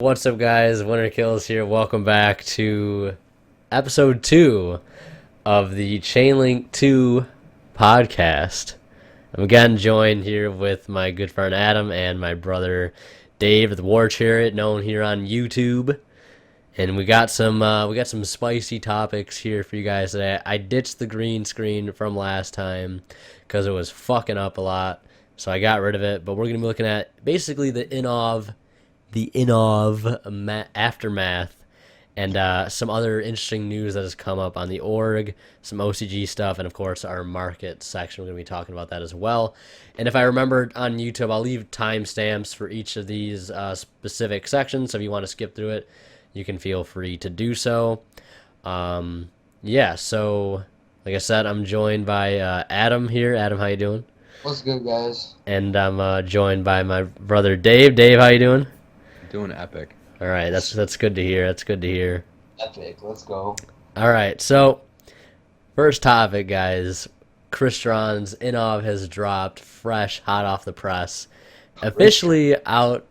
What's up, guys? Winter Kills here. Welcome back to episode 2 of the Chainlink 2 podcast. I'm again joined here with my good friend Adam and my brother Dave, the War Chariot, known here on YouTube. And we got some spicy topics here for you guys today. I ditched the green screen from last time because it was fucking up a lot, so I got rid of it. But we're gonna be looking at basically the INOV Aftermath, and some other interesting news that has come up on the org, some OCG stuff, and of course our market section. We're going to be talking about that as well. And if I remember on YouTube, I'll leave timestamps for each of these specific sections, so if you want to skip through it, you can feel free to do so. Yeah, so like I said, I'm joined by Adam here. Adam, how you doing? What's good, guys? And I'm joined by my brother Dave. Dave, how you doing? Doing epic. All right, that's good to hear. That's good to hear. Epic, let's go. All right, so first topic, guys. Crystrons INOV has dropped, fresh, hot off the press, officially out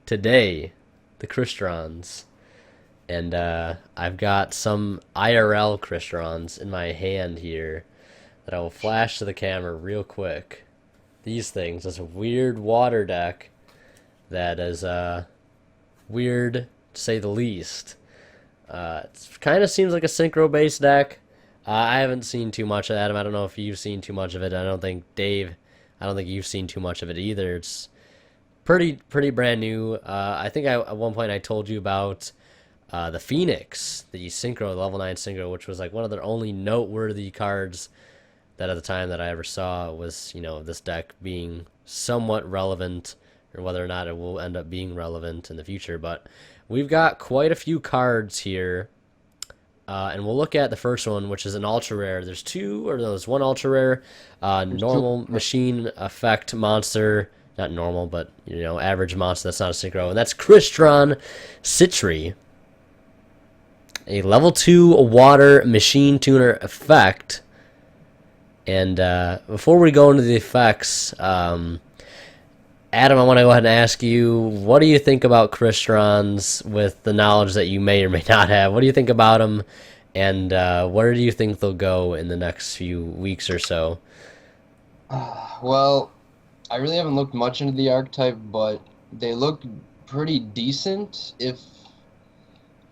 today. The Crystrons, and I've got some IRL Crystrons in my hand here that I will flash to the camera real quick. These things, this weird water deck that is weird to say the least. It kind of seems like a synchro based deck. I haven't seen too much of Adam. I don't know if you've seen too much of it. I don't think Dave, I don't think you've seen too much of it either. It's pretty brand new. I think at one point I told you about the Phoenix, the synchro, the level 9 synchro, which was like one of their only noteworthy cards that at the time that I ever saw was, you know, this deck being somewhat relevant, or whether or not it will end up being relevant in the future. But we've got quite a few cards here, and we'll look at the first one, which is an ultra rare. There's one ultra rare, normal machine effect monster, not normal, but you know, average monster that's not a synchro, and that's Crystron Citry, a level 2 water machine tuner effect. And before we go into the effects, Adam, I want to go ahead and ask you, what do you think about Crystrons with the knowledge that you may or may not have? What do you think about them, and where do you think they'll go in the next few weeks or so? Well, I really haven't looked much into the archetype, but they look pretty decent.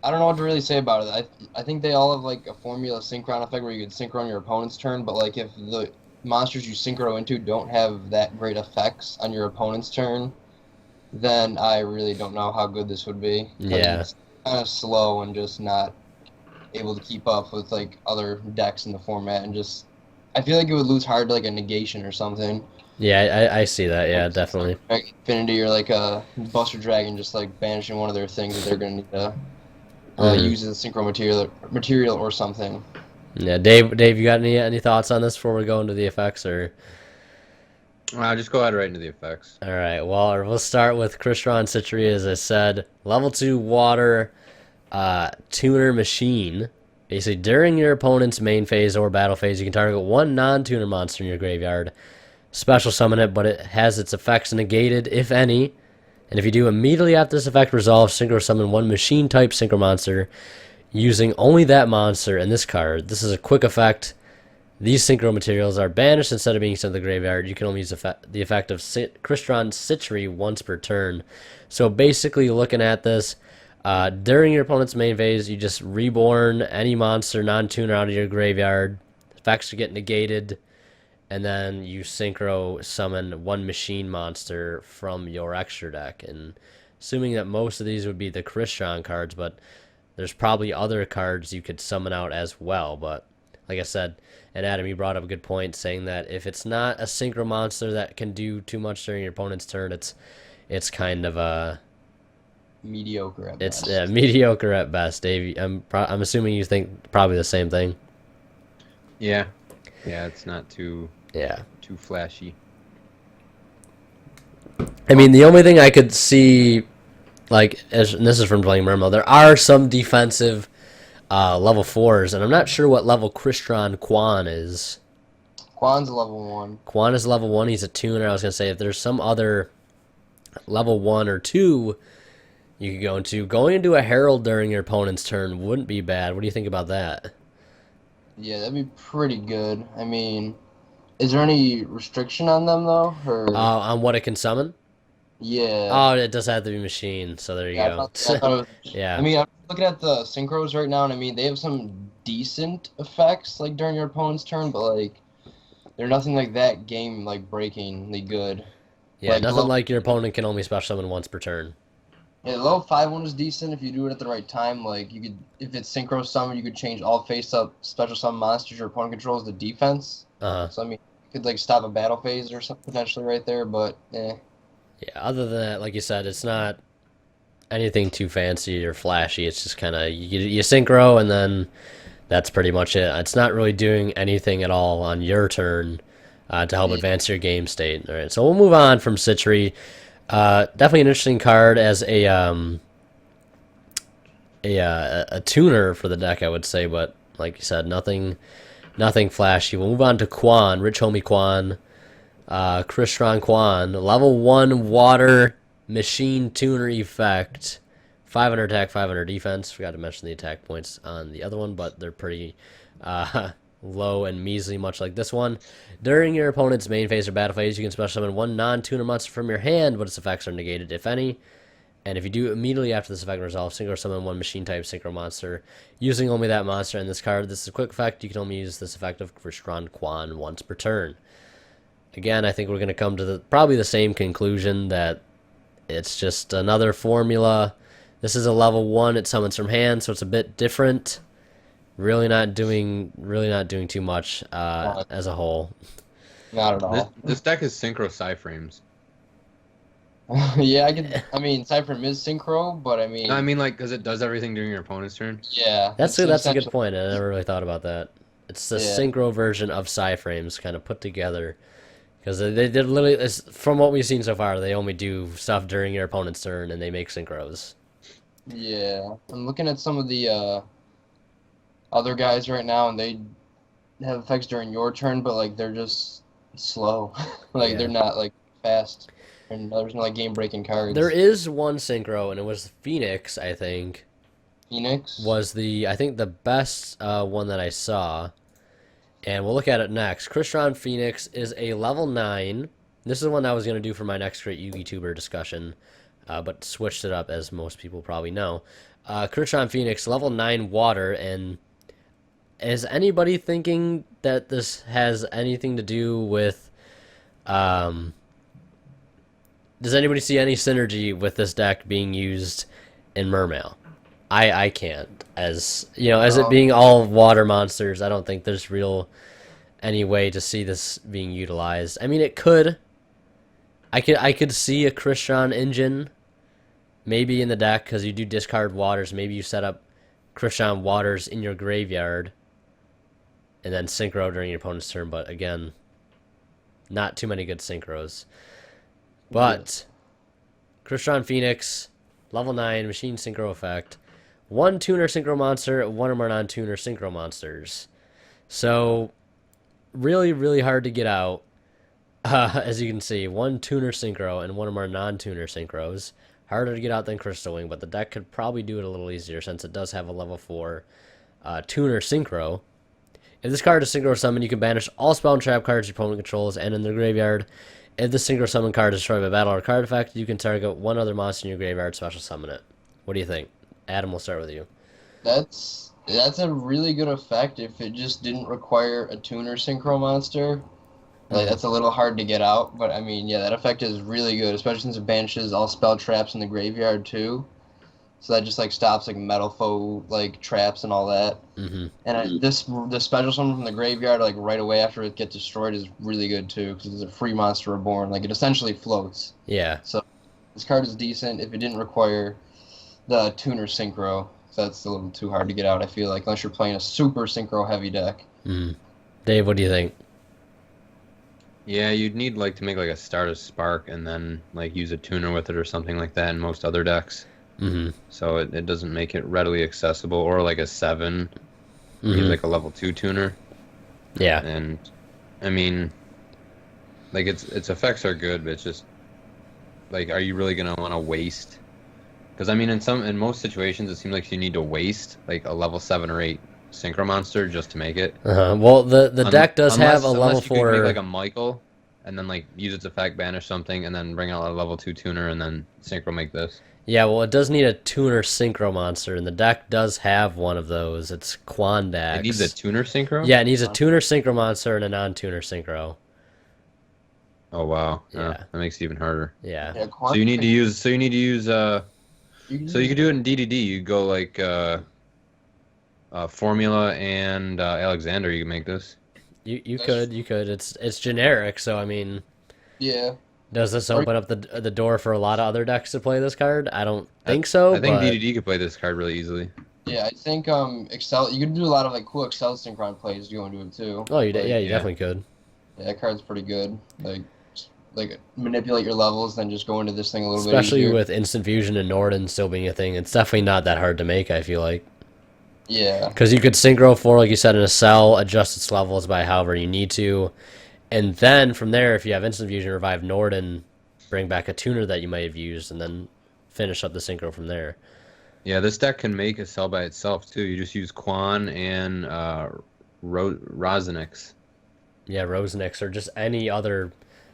I don't know what to really say about it. I think they all have like a formula synchron effect where you could synchro on your opponent's turn, but like if the monsters you synchro into don't have that great effects on your opponent's turn, then I really don't know how good this would be. Yeah. It's kind of slow and just not able to keep up with like other decks in the format, and just I feel like it would lose hard to like a negation or something. Yeah, I see that. Yeah, definitely. Like Infinity or like a Buster Dragon just like banishing one of their things that they're going to need to use as a synchro material or something. Yeah, Dave, you got any thoughts on this before we go into the effects, or? Just go ahead right into the effects. All right. Well, we'll start with Crystron Citry, as I said, level 2 water tuner machine. Basically, during your opponent's main phase or battle phase, you can target one non-tuner monster in your graveyard, special summon it, but it has its effects negated, if any. And if you do, immediately after this effect resolves, synchro summon one machine type synchro monster using only that monster and this card. This is a quick effect. These synchro materials are banished instead of being sent to the graveyard. You can only use the effect of Crystron Citry once per turn. So basically, looking at this, during your opponent's main phase, you just reborn any monster non-tuner out of your graveyard. Effects get negated, and then you synchro summon one machine monster from your extra deck. And assuming that most of these would be the Crystron cards, but there's probably other cards you could summon out as well. But like I said, and Adam, you brought up a good point, saying that if it's not a synchro monster that can do too much during your opponent's turn, it's kind of a mediocre at best. It's mediocre at best. Dave, I'm assuming you think probably the same thing. Yeah, it's not too flashy. I mean, the only thing I could see, like, and this is from playing Mermo, there are some defensive level 4s, and I'm not sure what level Crystron Quan is. Quan's level 1. Quan is level 1. He's a tuner. I was going to say, if there's some other level 1 or 2, You could go into going into a Herald during your opponent's turn wouldn't be bad. What do you think about that? Yeah, that'd be pretty good. I mean, is there any restriction on them though? Or On what it can summon? yeah, Oh, it does have to be machine, so there you yeah, go. I thought it was. I Yeah. mean, I'm looking at the synchros right now, and I mean, they have some decent effects like during your opponent's turn, but like they're nothing like that game like breakingly good. Yeah, Like nothing low, like your opponent can only special summon once per turn. yeah, low 5-1 is decent if you do it at the right time. Like you could, if it's synchro summon, you could change all face-up special summon monsters your opponent controls to defense. Uh-huh. So I mean, you could like stop a battle phase or something potentially right there, but eh. Yeah, other than that, like you said, it's not anything too fancy or flashy. It's just kind of you synchro and then that's pretty much it. It's not really doing anything at all on your turn to help advance your game state. All right, so we'll move on from Citry. Definitely an interesting card as a tuner for the deck, I would say, but like you said, nothing flashy. We'll move on to Quan, Rich Homie Quan, Crystron Quan, level 1 water machine tuner effect, 500 attack, 500 defense. Forgot to mention the attack points on the other one, but they're pretty low and measly, much like this one. During your opponent's main phase or battle phase, you can special summon one non-tuner monster from your hand, but its effects are negated, if any. And if you do immediately after this effect resolves, synchro summon one machine-type synchro monster, using only that monster in this card. This is a quick effect. You can only use this effect of Crystrons Quan once per turn. Again, I think we're going to come to probably the same conclusion that it's just another formula. This is a level 1. It summons from hand, so it's a bit different. Really not doing too much as a whole. Not at all. This deck is synchro Psyframes. Yeah, I mean, Cypher is synchro, but I mean. No, I mean, like, because it does everything during your opponent's turn. Yeah. That's a good point. I never really thought about that. It's the Yeah. synchro version of Psyframes kind of put together. Because they did literally, from what we've seen so far, they only do stuff during your opponent's turn and they make synchros. Yeah. I'm looking at some of the other guys right now, and they have effects during your turn, but like they're just slow. Like Yeah. they're not like fast. And there's no like game breaking cards. There is one synchro, and it was Phoenix, I think. Phoenix Was I think the best one that I saw. And we'll look at it next. Crystron Phoenix is a level 9. This is the one I was going to do for my next great Yugi Tuber discussion, but switched it up, as most people probably know. Crystron Phoenix, level 9 water, and is anybody thinking that this has anything to do with... does anybody see any synergy with this deck being used in Mermail? I can't. As it being all water monsters, I don't think there's any way to see this being utilized. I mean, it could. I could see a Crystron engine maybe in the deck because you do discard waters. Maybe you set up Crystron waters in your graveyard and then synchro during your opponent's turn. But again, not too many good synchros. But Crystron Phoenix, level 9, machine synchro effect. 1 tuner synchro monster, 1 or more non-tuner synchro monsters. So, really, really hard to get out. As you can see, 1 tuner synchro and 1 or more non-tuner synchros. Harder to get out than Crystal Wing, but the deck could probably do it a little easier since it does have a level 4 tuner synchro. If this card is synchro summon, you can banish all spell and trap cards your opponent controls and in their graveyard. If the synchro summon card is destroyed by battle or card effect, you can target 1 other monster in your graveyard, special summon it. What do you think? Adam, we'll start with you. That's a really good effect if it just didn't require a tuner synchro monster. Like that's a little hard to get out, but I mean, yeah, that effect is really good, especially since it banishes all spell traps in the graveyard too. So that just like stops like Metalfoe like traps and all that. Mm-hmm. And the special summon from the graveyard like right away after it gets destroyed is really good too because it's a free monster reborn. Like it essentially floats. Yeah. So this card is decent if it didn't require the tuner synchro. So that's a little too hard to get out, I feel like, unless you're playing a super synchro heavy deck. Mm. Dave, what do you think? Yeah, you'd need like to make like a Stardust Spark and then like use a tuner with it or something like that in most other decks. Mm-hmm. So it doesn't make it readily accessible, or like a 7, use like a level 2 tuner. Yeah. And I mean, like its effects are good, but it's just like, are you really gonna want to waste Because I mean, in most situations, it seems like you need to waste like a level 7 or 8 synchro monster just to make it. Well, the deck does have a level Unless you could make like 4. a Michael, and then like use its effect, banish something, and then bring out a level 2 tuner, and then synchro make this. Yeah, well, it does need a tuner synchro monster, and the deck does have one of those. It's Quandax. It needs a tuner synchro. Yeah, it needs a tuner synchro monster and a non-tuner synchro. Oh wow. Yeah. That makes it even harder. Yeah. Yeah, So you need to use. So you need to use. So you you could do it in DDD. You go like Formula and Alexander. You can make this. You could. It's generic, so I mean, yeah. does this open up the door for a lot of other decks to play this card? I don't think so. I think but DDD could play this card really easily. Yeah, I think Excel. You can do a lot of like cool Excel synchron plays going to it too. Oh, you Like, yeah, you definitely could. Yeah, that card's pretty good. Like manipulate your levels, then just go into this thing a little Especially bit easier. with Instant Fusion and Norden still being a thing, it's definitely not that hard to make, I feel like. Yeah. Because you could synchro for, like you said, in a cell, adjust its levels by however you need to. And then from there, if you have Instant Fusion, revive Norden, bring back a tuner that you might have used, and then finish up the synchro from there. Yeah, this deck can make a cell by itself too. You just use Quan and Rosinix. Yeah, Rosenix or just any other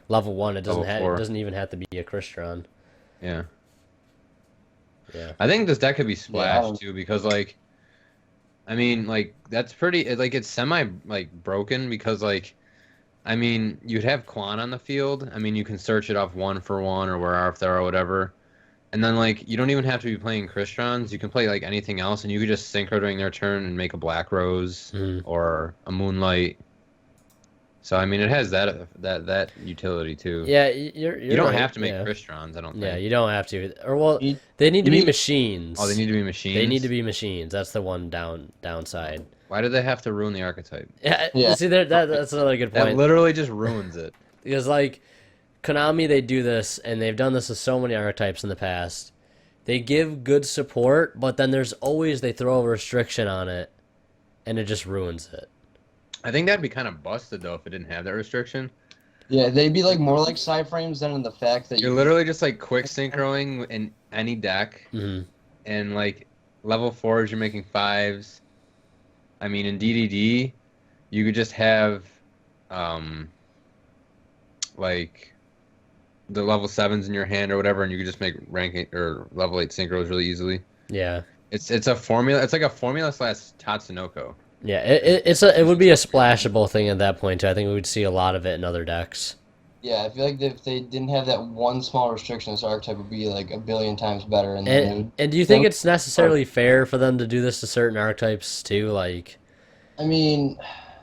level 1. It doesn't Level 4. it doesn't even have to be a Crystron. Yeah. Yeah. I think this deck could be I splashed don't- too because like, I mean like that's pretty like it's semi like broken because like, I mean you'd have Quan on the field. I mean you can search it off 1-for-1 or where if there or whatever, and then like you don't even have to be playing Crystrons. You can play like anything else, and you could just synchro during their turn and make a Black Rose Mhm. or a Moonlight. So I mean it has that utility too. Yeah, you're You don't right. have to make yeah. Crystrons, I don't think. Yeah, you don't have to. Or well, You- they need to you be need- machines. Oh, they need to be machines. They need to be machines. That's the one downside. Why do they have to ruin the archetype? Yeah, Yeah. see, that's another good That point. literally just ruins it. Because like Konami, they do this, and they've done this with so many archetypes in the past. They give good support, but then there's always they throw a restriction on it, and it just ruins it. I think that'd be kind of busted though if it didn't have that restriction. Yeah, they'd be like more like side frames than in the fact that You're literally just like quick synchroing in any deck, Hmm. and like level 4s, you're making 5s. I mean, in DDD, you could just have like the level 7s in your hand or whatever, and you could just make rank 8 or level 8 synchros really easily. Yeah, It's a formula. It's like a formula / Tatsunoko. yeah. It would be a splashable thing at that point too. I think we would see a lot of it in other decks. Yeah, I feel like if they didn't have that one small restriction, this archetype would be like a billion times better. And then it would, And do you think it's necessarily fair for them to do this to certain archetypes too? Like, I mean,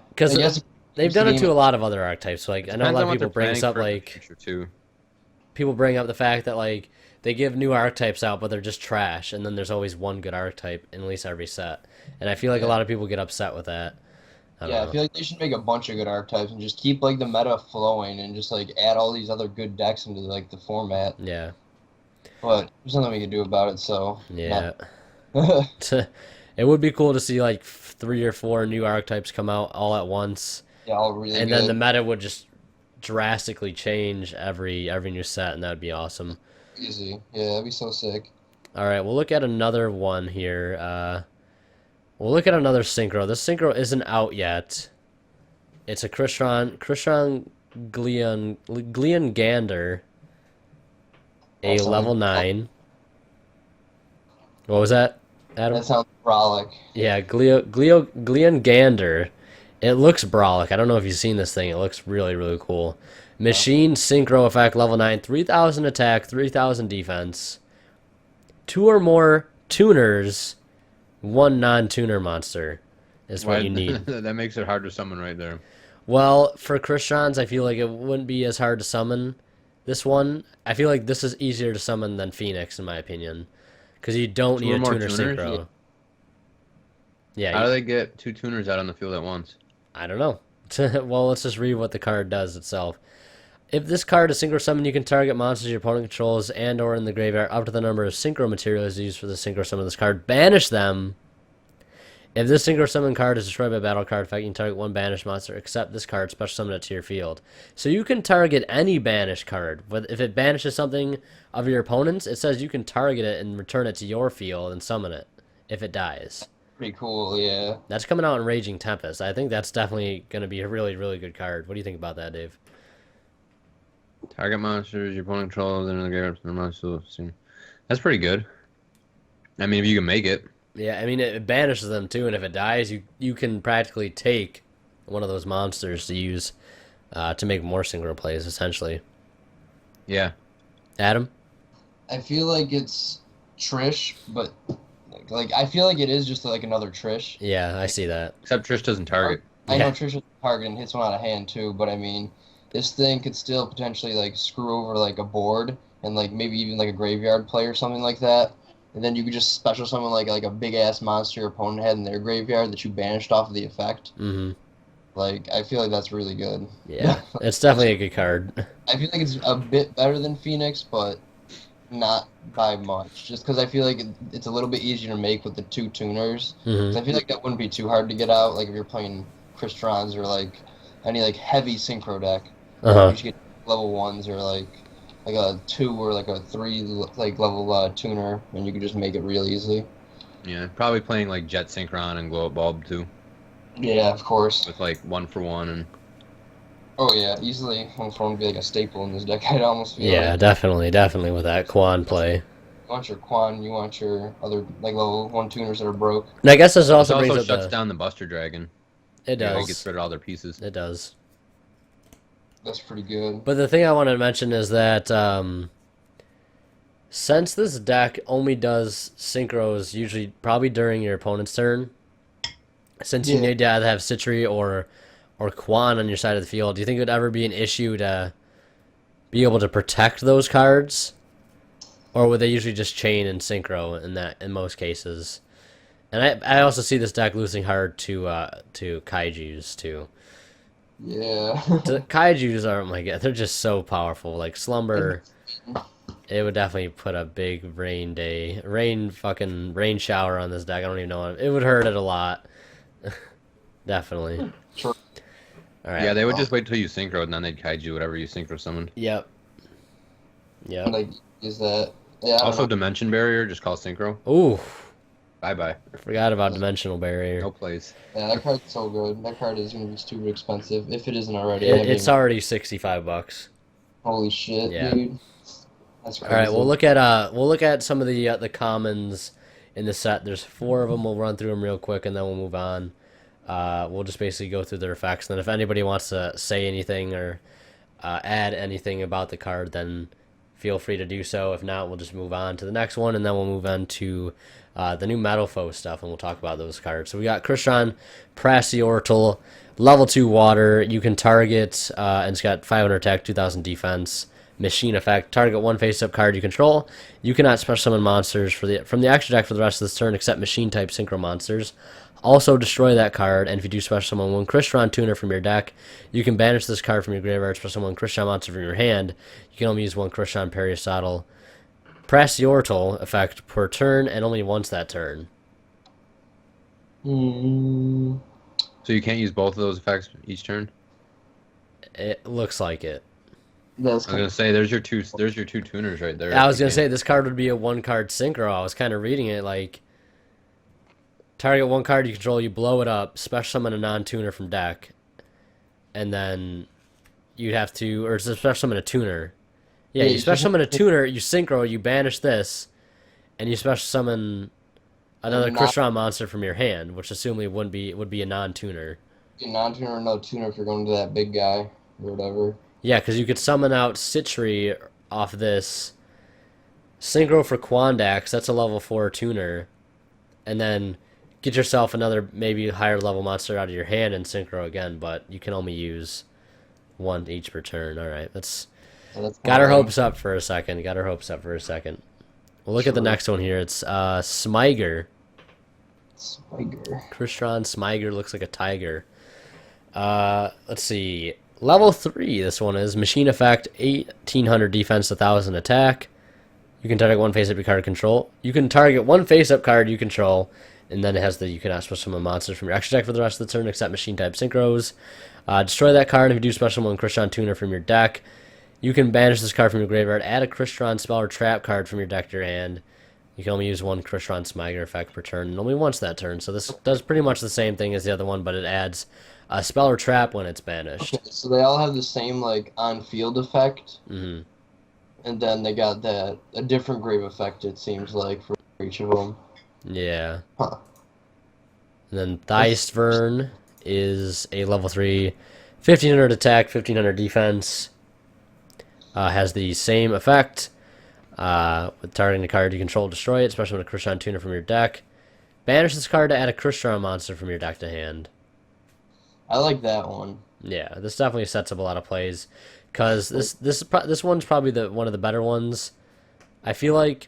because I guess they've done it game- to a lot of other archetypes. Like, I know a Depends lot on of what people they're brings planning up for in the like future, too. people bring up the fact that like they give new archetypes out, but they're just trash, and then there's always one good archetype in at least every set. And I feel like a Yeah. lot of people get upset with that. I yeah, I don't feel like they should make a bunch of good archetypes and just keep like the meta flowing and just like add all these other good decks into like the format. know. Yeah, But there's nothing we can do about it. So yeah. no. It would be cool to see like 3 or 4 new archetypes come out all at once, Yeah, all really and good. then the meta would just drastically change every new set, and that would be awesome. Easy. Yeah, that'd be so sick. All right, we'll look at another one here. We'll look at another synchro. This synchro isn't out yet. It's a Crystron Gleon Gander, a That sounds- level 9. What was that, Adam? That sounds brolic. Yeah, Gleon Gander. It looks brolic. I don't know if you've seen this thing. It looks really, really cool. Machine synchro effect level 9, 3,000 attack, 3,000 defense. 2 or more tuners, 1 non-tuner monster is what you need. That makes it hard to summon right there. Well, for Crystrons, I feel like it wouldn't be as hard to summon this one. I feel like this is easier to summon than Phoenix, in my opinion. Because you don't 2 need or a more tuner tuners? synchro. Yeah, How do they get 2 tuners out on the field at once? I don't know. Well, let's just read what the card does itself. If this card is synchro summon, you can target monsters your opponent controls and or in the graveyard up to the number of synchro materials used for the synchro summon of this card. Banish them. If this synchro summon card is destroyed by battle card effect, you can target one banished monster except this card, special summon it to your field. So you can target any banished card. But if it banishes something of your opponent's, it says you can target it and return it to your field and summon it if it dies. Pretty cool, yeah. That's coming out in Raging Tempest. I think that's definitely going to be a really, really good card. What do you think about that, Dave? Target monsters your opponent controls and the graveyard from the monster. That's pretty good. I mean, if you can make it. Yeah, I mean, it banishes them too, and if it dies, you can practically take one of those monsters to use to make more synchro plays, essentially. Yeah. Adam? I feel like it's Trish, but like I feel like it is just like another Trish. Yeah, I see that. Except Trish doesn't target. I know Trish is target and hits one out of hand too, but I mean, this thing could still potentially like screw over like a board and like maybe even like a graveyard play or something like that. And then you could just special summon like a big ass monster your opponent had in their graveyard that you banished off of the effect. Mm-hmm. Like I feel like that's really good. Yeah, it's definitely a good card. I feel like it's a bit better than Phoenix, but not by much. Just because I feel like it's a little bit easier to make with the 2 tuners. Mm-hmm. 'Cause I feel like that wouldn't be too hard to get out. Like if you're playing Crystrons or like any like heavy synchro deck, Uh-huh. you should get level 1s or like a 2 or like a 3 like level tuner, and you can just make it real easily. Yeah, probably playing like Jet Synchron and Glow Up Bulb too, Yeah, of course. with like 1-for-1 and. Oh yeah, easily 1-for-1 would be like a staple in this deck. I'd almost feel Yeah, like. definitely with that Quan play. You want your Quan, you want your other like level 1 tuners that are broke. And I guess this It also also brings up shuts the... down the Buster Dragon. It Like, does. gets rid of all their pieces. It does. That's pretty good. But the thing I wanted to mention is that since this deck only does synchros usually probably during your opponent's turn, since you Yeah. need to either have Citri or Quan on your side of the field, do you think it would ever be an issue to be able to protect those cards? Or would they usually just chain and synchro in most cases? And I also see this deck losing hard to Kaijus too. Yeah. The Kaijus are, oh my god, they're just so powerful. Like Slumber, it would definitely put a big rain shower on this deck. I don't even know. It would hurt it a lot. Definitely. Sure. All right. Yeah, they would just wait till you synchro and then they'd kaiju whatever you synchro summoned. Yep. Yep. Like, is that? Yeah. I don't Also, know. Dimension Barrier, just call synchro. Ooh, Bye bye. forgot about Dimensional Barrier. No plays. Yeah, that card's so good. That card is gonna be stupid expensive if it isn't already. It's already $65. Holy shit, Yeah. dude. That's crazy. All right, we'll look at some of the commons in the set. There's 4 of them. We'll run through them real quick and then we'll move on. We'll just basically go through their effects. And then if anybody wants to say anything or add anything about the card, then feel free to do so. If not, we'll just move on to the next one, and then we'll move on to the new Metalfoe stuff, and we'll talk about those cards. So we got Crystron, Prassiortal, level 2 water. You can target, and it's got 500 attack, 2000 defense. Machine effect. Target 1 face-up card you control. You cannot special summon monsters from the extra deck for the rest of this turn except machine-type synchro monsters. Also destroy that card, and if you do special summon 1 Crystron tuner from your deck, you can banish this card from your graveyard, special summon 1 Crystron monster from your hand. You can only use 1 Crystron Periodal Prassiortal effect per turn, and only once that turn. Mm, So you can't use both of those effects each turn? It looks like it. that's I was kind gonna say there's your two tuners right there. I was gonna You say can't- this card would be a 1-card synchro. I was kind of reading it like target 1 card you control, you blow it up, special summon a non-tuner from deck, and then you'd have to, or it's a special summon a tuner. Yeah, Yeah, you you special should- summon a tuner, you synchro, you banish this, and you special summon another non- Crystron monster from your hand, which assumably would be a non-tuner. of non-tuner or no tuner if you're going to that big guy or whatever. Yeah, because you could summon out Citri off this synchro for Quandax. That's a level 4 tuner, and then get yourself another maybe higher level monster out of your hand and synchro again. But you can only use 1 each per turn. All right, So that's got our kinda- hopes up for a second. We'll look at the Sure. next one here. It's Smyger. Spiger. Crystron Smyger looks like a tiger. Let's see. Level 3, this one is. Machine effect, 1800 defense, 1000 attack. You can target 1 face-up card control. You can target 1 face-up card you control And then it has the you cannot special summon monsters from your extra deck for the rest of the turn except machine type synchros. Destroy that card, and if you do special summon Crystron Tuner from your deck, you can banish this card from your graveyard, add a Crystron spell or trap card from your deck to your hand. You can only use one Crystron Smiger effect per turn, and only once that turn. So this does pretty much the same thing as the other one, but it adds a spell or trap when it's banished. Okay, so they all have the same like on-field effect, Mm-hmm. and then they got a different grave effect. It seems like for each of them. Yeah. Huh. And then Thysvern is a level 3, 1500 attack, 1500 defense. Has the same effect. With targeting the card you control, destroy it, especially with a Crystron Tuner from your deck. Banish this card to add a Crystron monster from your deck to hand. I like that one. Yeah, this definitely sets up a lot of plays, because this one's probably one of the better ones, I feel like,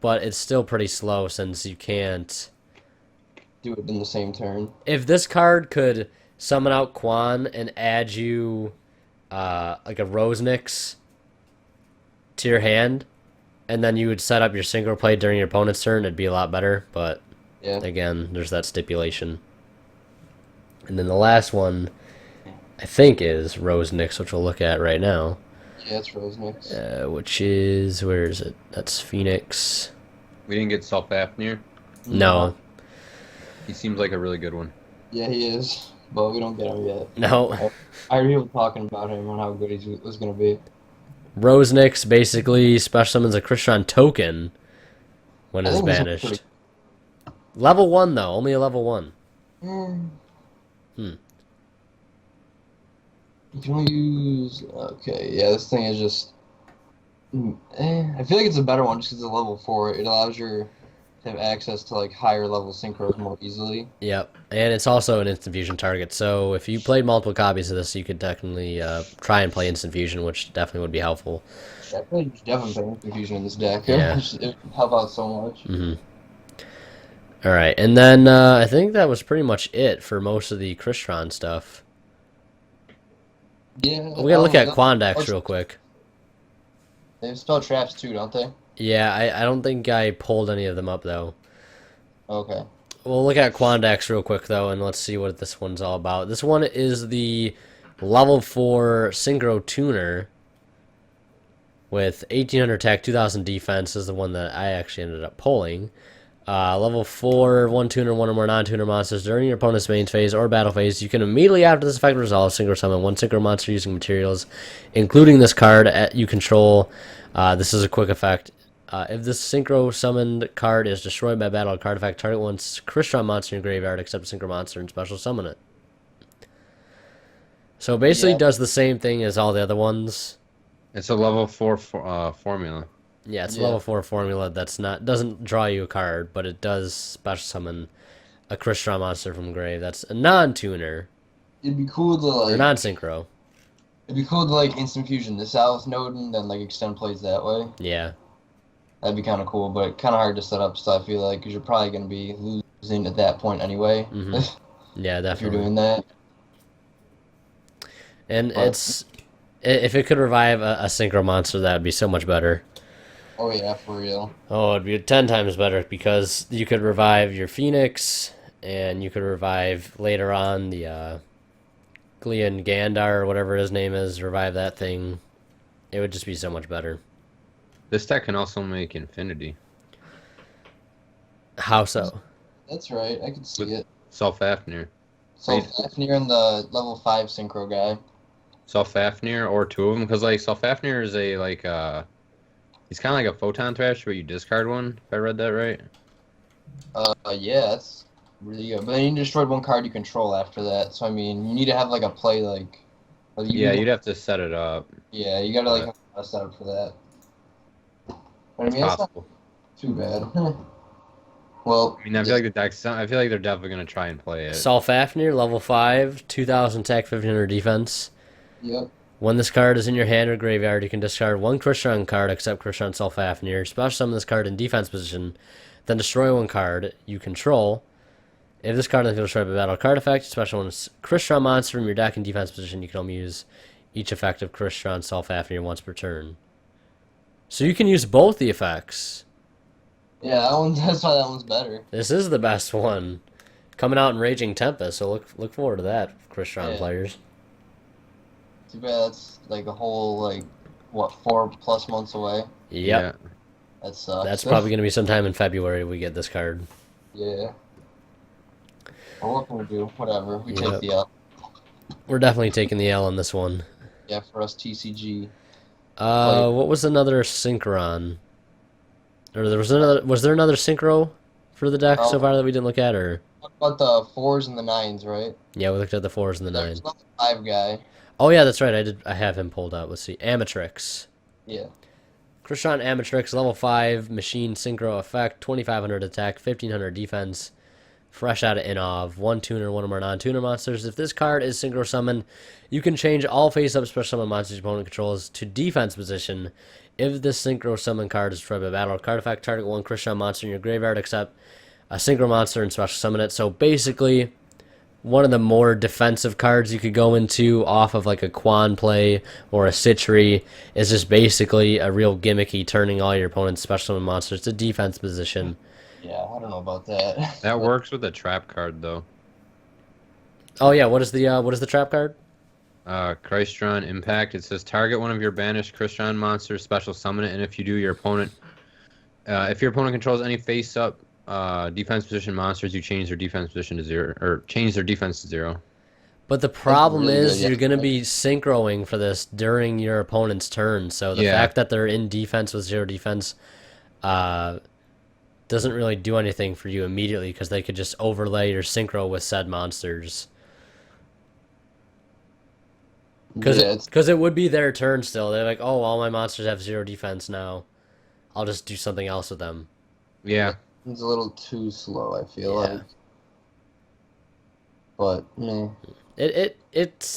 but it's still pretty slow since you can't. Do it in the same turn. If this card could summon out Quan and add you like a Rose Nyx to your hand, and then you would set up your synchro play during your opponent's turn, it'd be a lot better, but Yeah. again, there's that stipulation. And then the last one, I think, is Rose Nyx, which we'll look at right now. Yeah, it's Rose Nyx. Which is, where is it? That's Phoenix. We didn't get Self-Apnea. No. He seems like a really good one. Yeah, he is, but we don't get him yet. No. I heard people talking about him and how good he was going to be. Rose Nyx basically special summons a Crystron token when I it's think this one's banished. pretty- Level 1, though. Only a level 1. You can only use... Okay, yeah, this thing is just... I feel like it's a better one just because it's a level 4. It allows you to have access to like higher level synchros more easily. Yep. And it's also an instant fusion target, so if you played multiple copies of this, you could definitely try and play instant fusion, which definitely would be helpful. Yeah, I feel like there's definitely playing confusion in this deck. Yeah. It would help out so much. All right, and then I think that was pretty much it for most of the Crystron stuff. Yeah. We gotta look at Quandax real quick. They have spell traps too, don't they? Yeah, I don't think I pulled any of them up, though. Okay. We'll look at Quandax real quick, though, and let's see what this one's all about. This one is the level 4 Synchro Tuner with 1800 attack, 2000 defense is the one that I actually ended up pulling. Level 4, 1 tuner, 1 or more non-tuner monsters during your opponent's main phase or battle phase. You can immediately after this effect resolve synchro summon 1 synchro monster using materials, including this card you control. This is a quick effect. If this synchro summoned card is destroyed by battle or card effect, target one Crystron monster in your graveyard except a synchro monster and special summon it. So it basically does the same thing as all the other ones. It's a level 4 formula. Yeah, it's a level 4 formula doesn't draw you a card, but it does special summon a Crystron monster from grave. That's a non-tuner. It'd be cool to Or like. non-synchro. It'd be cool to like instant fusion this out with Nodin, then like extend plays that way. Yeah. That'd be kind of cool, but kind of hard to set up. So I feel like because you're probably gonna be losing at that point anyway. Yeah, If you're definitely. doing that. And But- if it could revive a synchro monster, that would be so much better. Oh yeah, for real. Oh, it'd be 10 times better because you could revive your Phoenix, and you could revive later on the Glean Gandar or whatever his name is. Revive that thing. It would just be so much better. This deck can also make Infinity. How so? That's right. I can see With- it. Self-Apnea. So Fafnir and the level 5 synchro guy. Self-Fafnir or two of them, because like Self-Fafnir is a like he's kind of like a photon thrash where you discard one. If I read that right. Yeah, that's really good. But then you destroyed one card you control after that. So I mean, you need to have like a play like. Yeah, you'd have to set it up. Yeah, you gotta like have a setup for that. But I mean, it's not Possible. too bad. Well, I mean, I feel like the decks. I feel like they're definitely gonna try and play it. Fafnir, level 5, 2000 attack, 1500 defense. yep. When this card is in your hand or graveyard, you can discard one Crystron card except Crystron Self-Fafnir. Special summon this card in defense position, then destroy one card you control. If this card is destroyed by battle card effect, special one Crystron monster from your deck in defense position. You can only use each effect of Crystron Self-Fafnir once per turn. So you can use both the effects. Yeah, that one. That's why that one's better. This is the best one. Coming out in Raging Tempest, so look forward to that, Crystron Yeah. players. Too bad that's like a whole like what 4+ months away. Yep. Yeah. That sucks. That's probably going to be sometime in February we get this card. Yeah. Well, what can we do? Whatever. We Yep. take the L. We're definitely taking the L on this one. Yeah, for us TCG. What was another Synchron? Or was there another Synchro for the deck so far that we didn't look at, or? What about the 4s and the 9s, right? Yeah, we looked at the 4s and the There's 9s. not the 5 guy. Oh yeah, that's right. I have him pulled up. Let's see. Amatrix. Yeah. Crystron Amatrix, level 5, machine synchro effect, 2500 attack, 1500 defense, fresh out of INOV, 1 tuner, 1 of our non-tuner monsters. If this card is synchro summoned, you can change all face-up special summon monsters your opponent controls to defense position. If this synchro summon card is destroyed by battle, card effect, target 1 Crystron monster in your graveyard except a synchro monster and special summon it. So basically, one of the more defensive cards you could go into off of like a Quan play or a Citri is just basically a real gimmicky turning all your opponent's special summon monsters to defense position. Yeah, I don't know about that. That works with a trap card though. Oh yeah, what is the trap card? Crystron Impact. It says target one of your banished Crystron monsters, special summon it, and if you do, if your opponent controls any face-up defense position monsters, you change their defense position to 0, or change their defense to 0. But the problem really is good, yeah. you're going to be synchroing for this during your opponent's turn. So the fact that they're in defense with 0 defense doesn't really do anything for you immediately because they could just overlay your synchro with said monsters. Because it would be their turn still. They're like, oh, all my monsters have 0 defense now. I'll just do something else with them. Yeah. It's a little too slow, I feel Yeah. like. But, no. It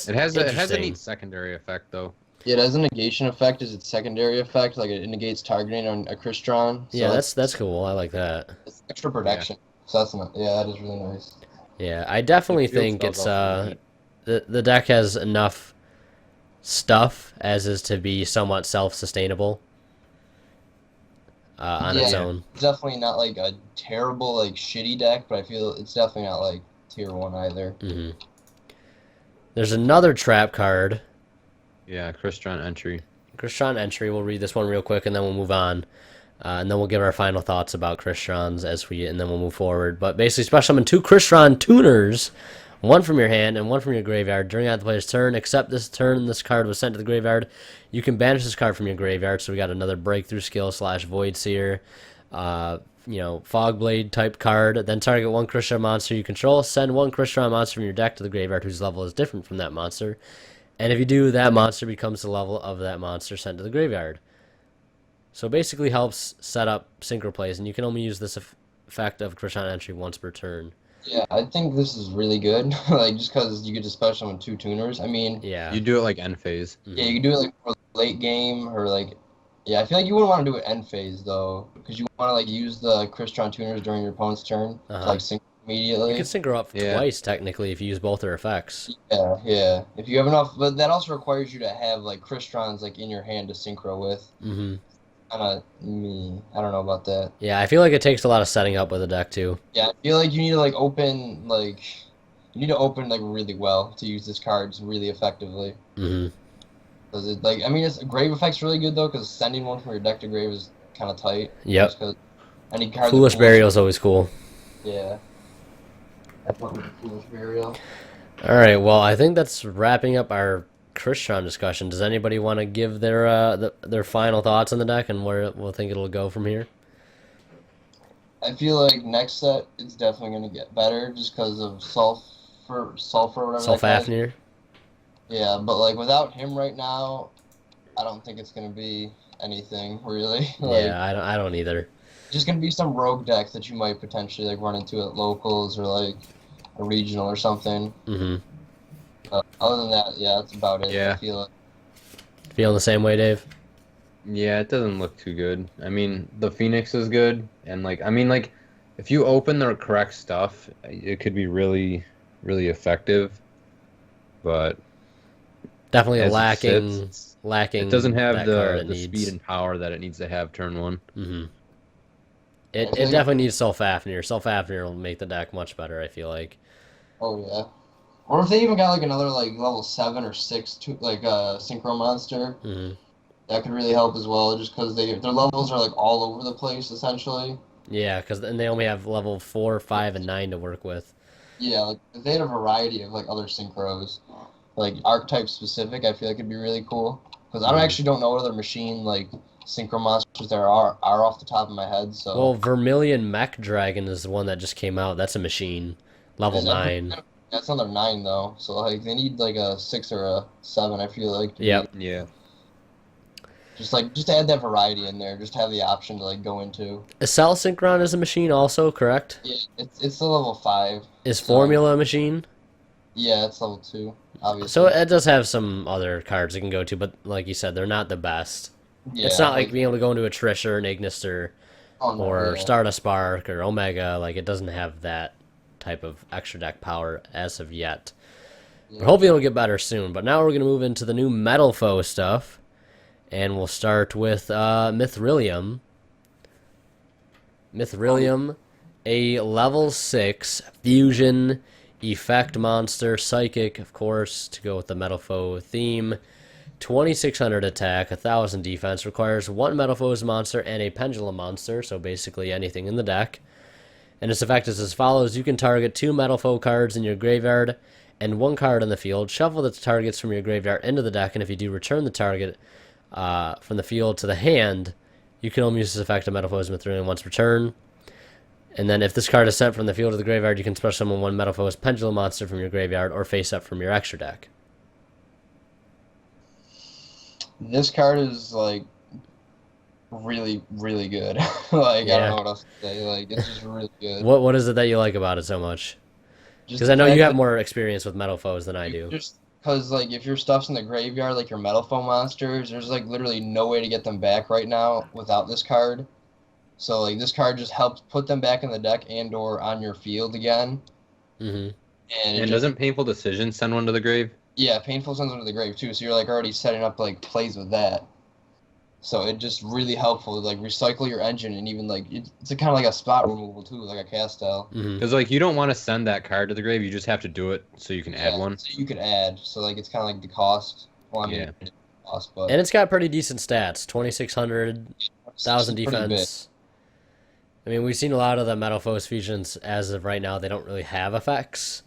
has a interesting. neat secondary effect though. Yeah, it has a negation effect as its secondary effect. Like, it negates targeting on a Crystron. So Yeah, that's cool. I like that. it's extra protection. So that's not... Yeah, that is really nice. Yeah, I definitely The field think spell's it's also neat. the deck has enough stuff as is to be somewhat self-sustainable on its Yeah. own. It's definitely not, like, a terrible, like, shitty deck, but I feel it's definitely not, like, tier 1 either. Hmm. There's another trap card. Yeah, Crystron Entry. Crystron Entry. We'll read this one real quick and then we'll move on. And then we'll give our final thoughts about Crystrons and then we'll move forward. But basically, special summon 2 Crystron tuners, 1 from your hand and 1 from your graveyard during the player's turn. Except this turn, this card was sent to the graveyard. You can banish this card from your graveyard. So we got another breakthrough skill / Void Seer, Fogblade type card. Then target 1 Crystron monster you control. Send 1 Crystron monster from your deck to the graveyard whose level is different from that monster. And if you do, that monster becomes the level of that monster sent to the graveyard. So basically helps set up synchro plays, and you can only use this effect of Crystron Entry once per turn. Yeah, I think this is really good. Like, just because you get to special summon 2 tuners. I mean, Yeah. You do it like end phase. yeah, you can do it, like, for late game, or, like... Yeah, I feel like you wouldn't want to do it end phase, though. Because you want to, like, use the Crystron tuners during your opponent's turn to, like, sync immediately. You can synchro up twice, technically, if you use both their effects. Yeah, yeah. If you have enough... But that also requires you to have, like, Crystrons, like, in your hand to synchro with. Mm-hmm. Kinda me. I don't know about that. Yeah, I feel like it takes a lot of setting up with the deck, too. Yeah, I feel like you need to, like, open, like... You need to open, like, really well to use this card really effectively. Mm-hmm. Because it, like, I mean, it's grave effect's really good, though, because sending one from your deck to grave is kind of tight. Yep. Just 'cause any card Foolish Burial is always cool. Yeah. That's what Foolish Burial. All right, well, I think that's wrapping up our Crystron discussion. Does anybody want to give their final thoughts on the deck and where we'll think it'll go from here? I feel like next set it's definitely going to get better just because of sulfur, whatever. Sulfafnir? Yeah, but like without him right now, I don't think it's going to be anything really. Like, Yeah, I don't either. just going to be some rogue decks that you might potentially like run into at locals or like a regional or something. Mm-hmm. Other than that, yeah, that's about it. Yeah. I feel like. Feeling the same way, Dave? Yeah, it doesn't look too good. I mean, the Phoenix is good, and like, if you open the correct stuff, it could be really, really effective. But Definitely as it lacking. sits, Lacking. it doesn't have that card it the needs. speed and power that it needs to have turn 1. Mm-hmm. It I feel like definitely needs Self-Hafnir. Self-Hafnir will make the deck much better, I feel like. oh yeah. Or if they even got like another like level 7 or 6 synchro monster, Hmm. that could really help as well. Just because their levels are like all over the place essentially. Yeah, because then they only have level 4, 5, and 9 to work with. Yeah, like if they had a variety of like other synchros, like archetype specific, I feel like it'd be really cool. Because I don't Mhm. actually don't know what other machine like synchro monsters there are off the top of my head. Well, So Vermilion Mech Dragon is the one that just came out. That's a machine. Level is that 9. that's another 9 though. So like they need like a 6 or a 7. I feel like to be Yep. Yeah. just to add that variety in there, just have the option to like go into. Cell Synchron is a machine also, correct? Yeah, it's the level 5. Is So Formula a machine? yeah, it's level 2, So obviously. it does have some other cards it can go to, but like you said, they're not the best. It's Yeah, not like like being able to go into a Trish or an Ignister oh no, or yeah. Stardust Spark or Omega. Like, it doesn't have that type of extra deck power as of yet. But Yeah. hopefully it'll get better soon. But now we're going to move into the new Metalfoe stuff. And we'll start with Mithrilium. Mithrilium, a level 6 fusion effect monster, psychic, of course, to go with the Metalfoe theme. 2600 attack, 1000 defense, requires one Metalfoe's monster and a Pendulum monster, so basically anything in the deck. And its effect is as follows: you can target 2 Metalfoe cards in your graveyard and 1 card in the field. Shuffle the targets from your graveyard into the deck, and if you do, return the target from the field to the hand. You can only use this effect of Metalfoe's Mithrilium once per turn. And then if this card is sent from the field to the graveyard, you can special summon 1 Metalfoe's Pendulum monster from your graveyard or face up from your extra deck. This card is like really, really good. Like I don't Yeah. know what else to say. Like it's just really good. What is it that you like about it so much? Just Because the I know you fact have that more experience with Metalfoes than I you do. just because like if your stuff's in the graveyard, like your Metalfoe monsters, there's like literally no way to get them back right now without this card. So like this card just helps put them back in the deck and or on your field again. Hmm. And it And just doesn't Painful Decision send one to the grave? yeah, painful sends them to the grave too. So you're like already setting up like plays with that. So it just really helpful to like recycle your engine and even like it's a kind of like a spot removal too, like a Castel. Hmm. Because like you don't want to send that card to the grave. You just have to do it so you can add Yeah, one. so you could add. So like it's kind of like the cost. Well, I mean, Yeah. it's cost, but And it's got pretty decent stats: 2600, it's 1000 pretty big. defense. I mean, we've seen a lot of the Metalfoes fusions as of right now. They don't really have effects.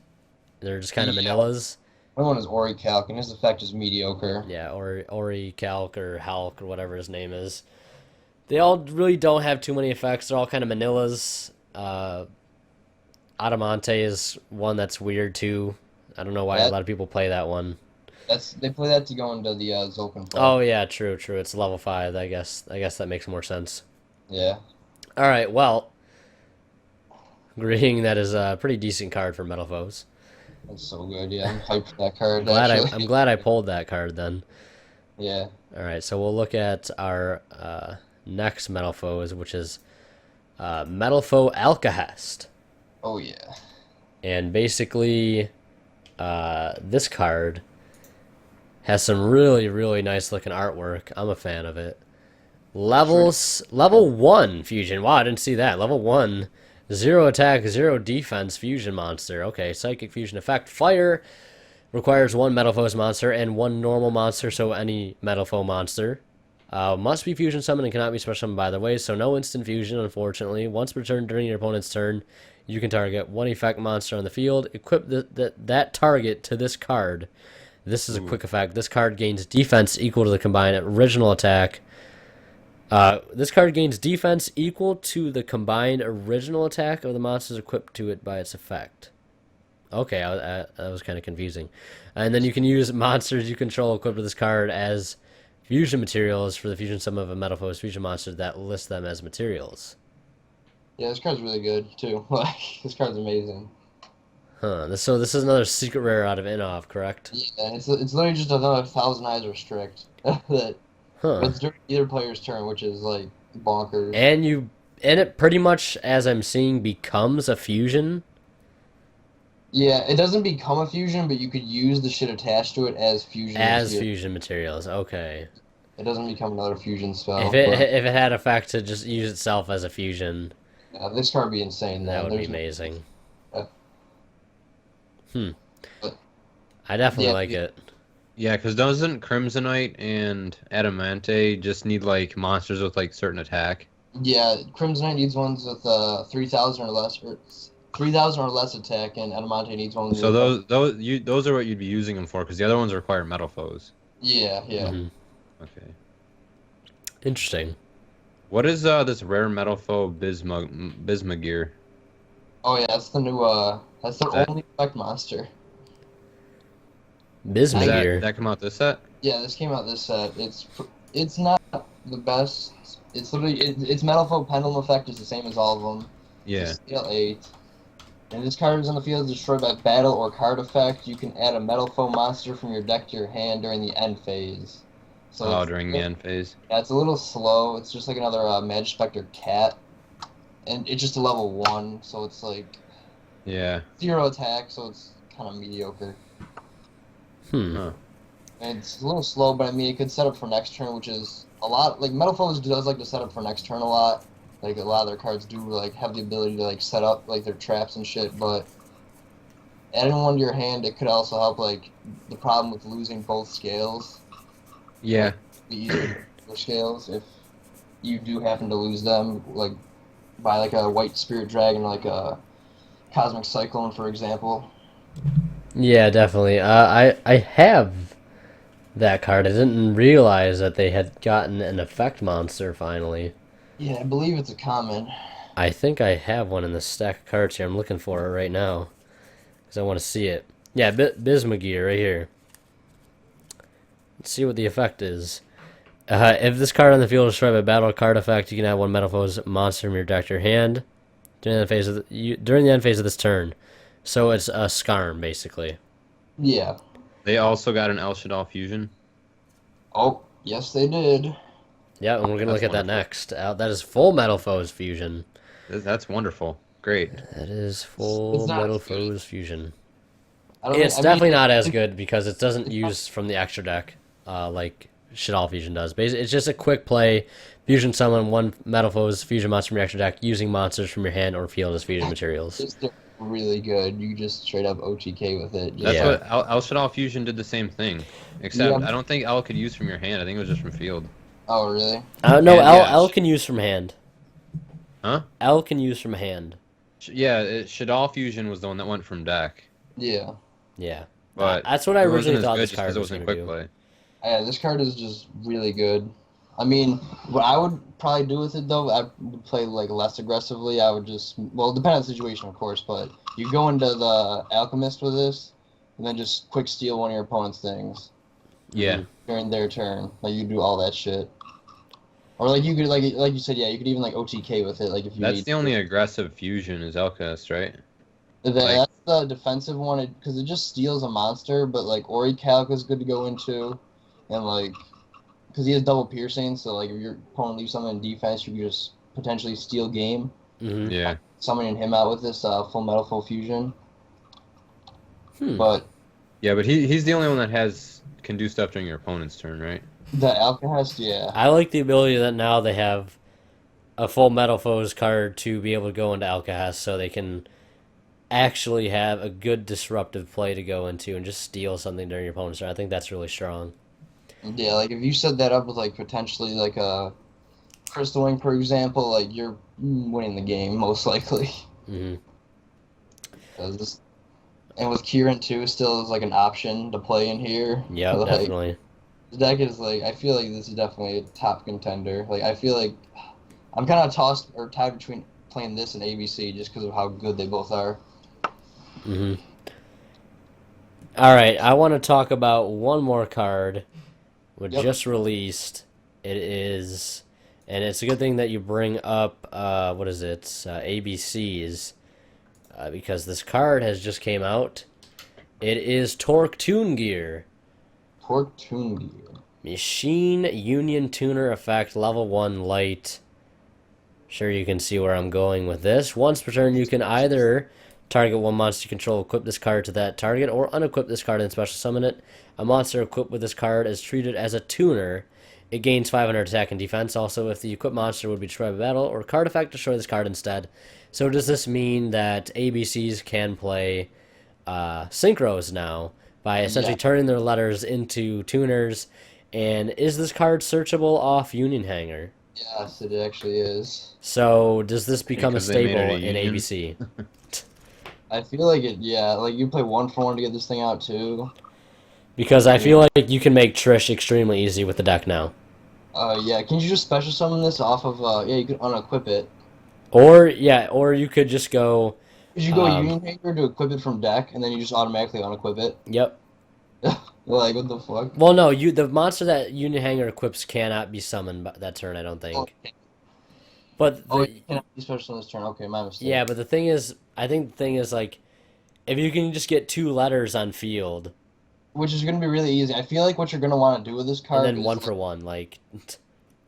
They're just kind of Yeah. manillas. Another one is Ori Calc, and his effect is mediocre. Yeah, or Ori Calc or Halk or whatever his name is. They all really don't have too many effects. They're all kind of manillas. Adamante is one that's weird too. I don't know why a That lot of people play that one. they play that to go into the Zolkin Oh flow. yeah, true, true. It's level 5. I guess that makes more sense. Yeah, All right, well, agreeing that is a pretty decent card for Metalfoes. that's so good. Yeah, I'm hyped for that card. Glad Actually, I'm glad I pulled that card then. yeah. All right, so we'll look at our next Metalfoes, which is Metalfoe Alcahest. Oh yeah. And basically, this card has some really, really nice looking artwork. I'm a fan of it. Level 1 fusion. Wow, I didn't see that. Level 1, 0 attack, 0 defense fusion monster. Okay, psychic fusion effect. Fire requires 1 Metalfoe's monster and 1 normal monster, so any Metalfoe monster. Must be fusion summoned and cannot be special summoned by either way, so no instant fusion, unfortunately. Once per turn during your opponent's turn, you can target 1 effect monster on the field. Equip that target to this card. This is a quick effect. This card gains defense equal to the combined original attack. This card gains defense equal to the combined original attack of the monsters equipped to it by its effect. Okay, that was kind of confusing. And then you can use monsters you control equipped with this card as fusion materials for the fusion sum of a Metalfoe's fusion monster that lists them as materials. Yeah, this card's really good too. Like this card's amazing. Huh. So this is another secret rare out of INOV, correct? Yeah, it's literally just another Thousand Eyes Restrict that Huh. it's during either player's turn, which is like bonkers. And it pretty much, as I'm seeing, becomes a fusion. Yeah, it doesn't become a fusion, but you could use the shit attached to it as fusion. As material. fusion materials, okay. It doesn't become another fusion spell. If it had effect to just use itself as a fusion, This card would be insane. That Then would be there's amazing. uh, but, I definitely yeah, like it. Yeah, because doesn't Crimsonite and Adamante just need like monsters with like certain attack? yeah. Crimson Knight needs ones with 3,000 or less, or 3,000 or less attack, and Adamante needs ones So with those are what you'd be using them for, because the other ones require Metalfoes. yeah. Hmm. Okay. Interesting. What is this rare Metalfoe Bismugear? Oh yeah, that's the new that's their That- only effect monster. Does Bismugear. that come out this set? Yeah, this came out this set. It's not the best. It's literally its Metalfoe Pendulum effect is the same as all of them. Yeah. It's scale 8. And this card is on the field destroyed by battle or card effect. You can add a Metalfoe monster from your deck to your hand during the end phase. So Oh, it's, during the end phase. yeah, it's a little slow. It's just like another Magispector cat, and it's just a level 1, so it's like Yeah. 0 attack, so it's kind of mediocre. Huh. And it's a little slow, but I mean, it could set up for next turn, which is a lot. Like Metalfoes does like to set up for next turn a lot. Like a lot of their cards do like have the ability to like set up like their traps and shit. But adding one to your hand, it could also help like the problem with losing both scales. Yeah. Be easier for scales if you do happen to lose them, like by like a white spirit dragon, like a cosmic cyclone, for example. Yeah, definitely. I have that card. I didn't realize that they had gotten an effect monster finally. Yeah, I believe it's a common. I think I have one in the stack of cards here. I'm looking for it right now because I want to see it. Yeah, Bismugear right here. Let's see what the effect is. If this card on the field is destroyed by battle card effect, you can add one Metalfoes monster from your deck to your hand during the end phase of this turn. So it's a Skarm, basically. Yeah. They also got an El Shaddai fusion. Oh, yes, they did. Yeah, and we're going to That's look at that wonderful. next. That is full Metalfoes fusion. That's wonderful. Great. That is full It's not as Metalfoes fusion. I don't It's think- I definitely mean, not as good because it doesn't use from the extra deck like Shaddai fusion does. Basically, it's just a quick play. Fusion summon one Metalfoes fusion monster from your extra deck using monsters from your hand or field as fusion materials. It's still really good. You just straight up OTK with it. That's Yeah. what El Shaddai fusion did the same thing. Except Yeah. I don't think El could use from your hand. I think it was just from field. Oh, really? No, And, L yeah, L can use from hand. Huh? L can use from hand. Yeah, Shaddai fusion was the one that went from deck. Yeah. Yeah. But That's what I it wasn't originally as thought good this just card 'cause it was wasn't going to quick do. play. Yeah, this card is just really good. I mean, what I would probably do with it though, I would play like less aggressively. I would just, well, depending on the situation, of course, but you go into the Alchemist with this, and then just quick steal one of your opponent's things Yeah. during their turn. Like you do all that shit. Or like you could like you said, yeah, you could even like OTK with it, like if you That's need the only aggressive fusion is Elcast, right? That's the defensive one because it just steals a monster, but like Ori Calc is good to go into, and like because he has double piercing, so like if your opponent leaves something in defense, you can just potentially steal game. Mm-hmm. Yeah. Summoning him out with this full Metalfoe fusion, Hmm. but Yeah, but he's the only one that can do stuff during your opponent's turn, right? the Alchemist, yeah, I like the ability that now they have a full Metalfoes card to be able to go into Alcahast so they can actually have a good disruptive play to go into and just steal something during your opponent's turn. I think that's really strong. yeah. Like if you set that up with like potentially like a Crystal Wing, for example, like you're winning the game most likely. Mm-hmm. 'Cause this, and with Kieran too, still is like an option to play in here. Yep, Like, definitely. the deck is like I feel like this is definitely a top contender. Like I feel like I'm kind of tossed or tied between playing this and ABC just because of how good they both are. Mm-hmm. All right, I want to talk about one more card we Yep. just released. It is, and it's a good thing that you bring up, what is it, ABCs, because this card has just came out. It is Torque Tune Gear. Torque Tune Gear. Machine Union Tuner effect, level 1 light. Sure you can see where I'm going with this. Once per turn, you can either target one monster you control, equip this card to that target, or unequip this card and special summon it. A monster equipped with this card is treated as a tuner It gains 500 attack and defense. Also, if the equipped monster would be destroyed by battle or card effect, destroy this card instead. So does this mean that ABCs can play synchros now by essentially Yeah. turning their letters into tuners? And is this card searchable off Union Hanger? Yes, it actually is. So does this become a Because they made it staple a in union? ABC? I feel like it. Yeah, like you play 1 for 1 to get this thing out too. Because I feel like you can make Trish extremely easy with the deck now. Yeah. Can you just special summon this off of? Yeah, you could unequip it. Or you could just go, Could you go Um, Union Hanger to equip it from deck, and then you just automatically unequip it? yep. Like what the fuck? Well, no, the monster that Union Hanger equips cannot be summoned by that turn, I don't think. But Oh, the, you cannot be special on this turn. Okay, my mistake. yeah, but the thing is, I think the thing is like, if you can just get 2 letters on field Which is gonna be really easy. I feel like what you're gonna want to do with this and card then is 1 for 1, like,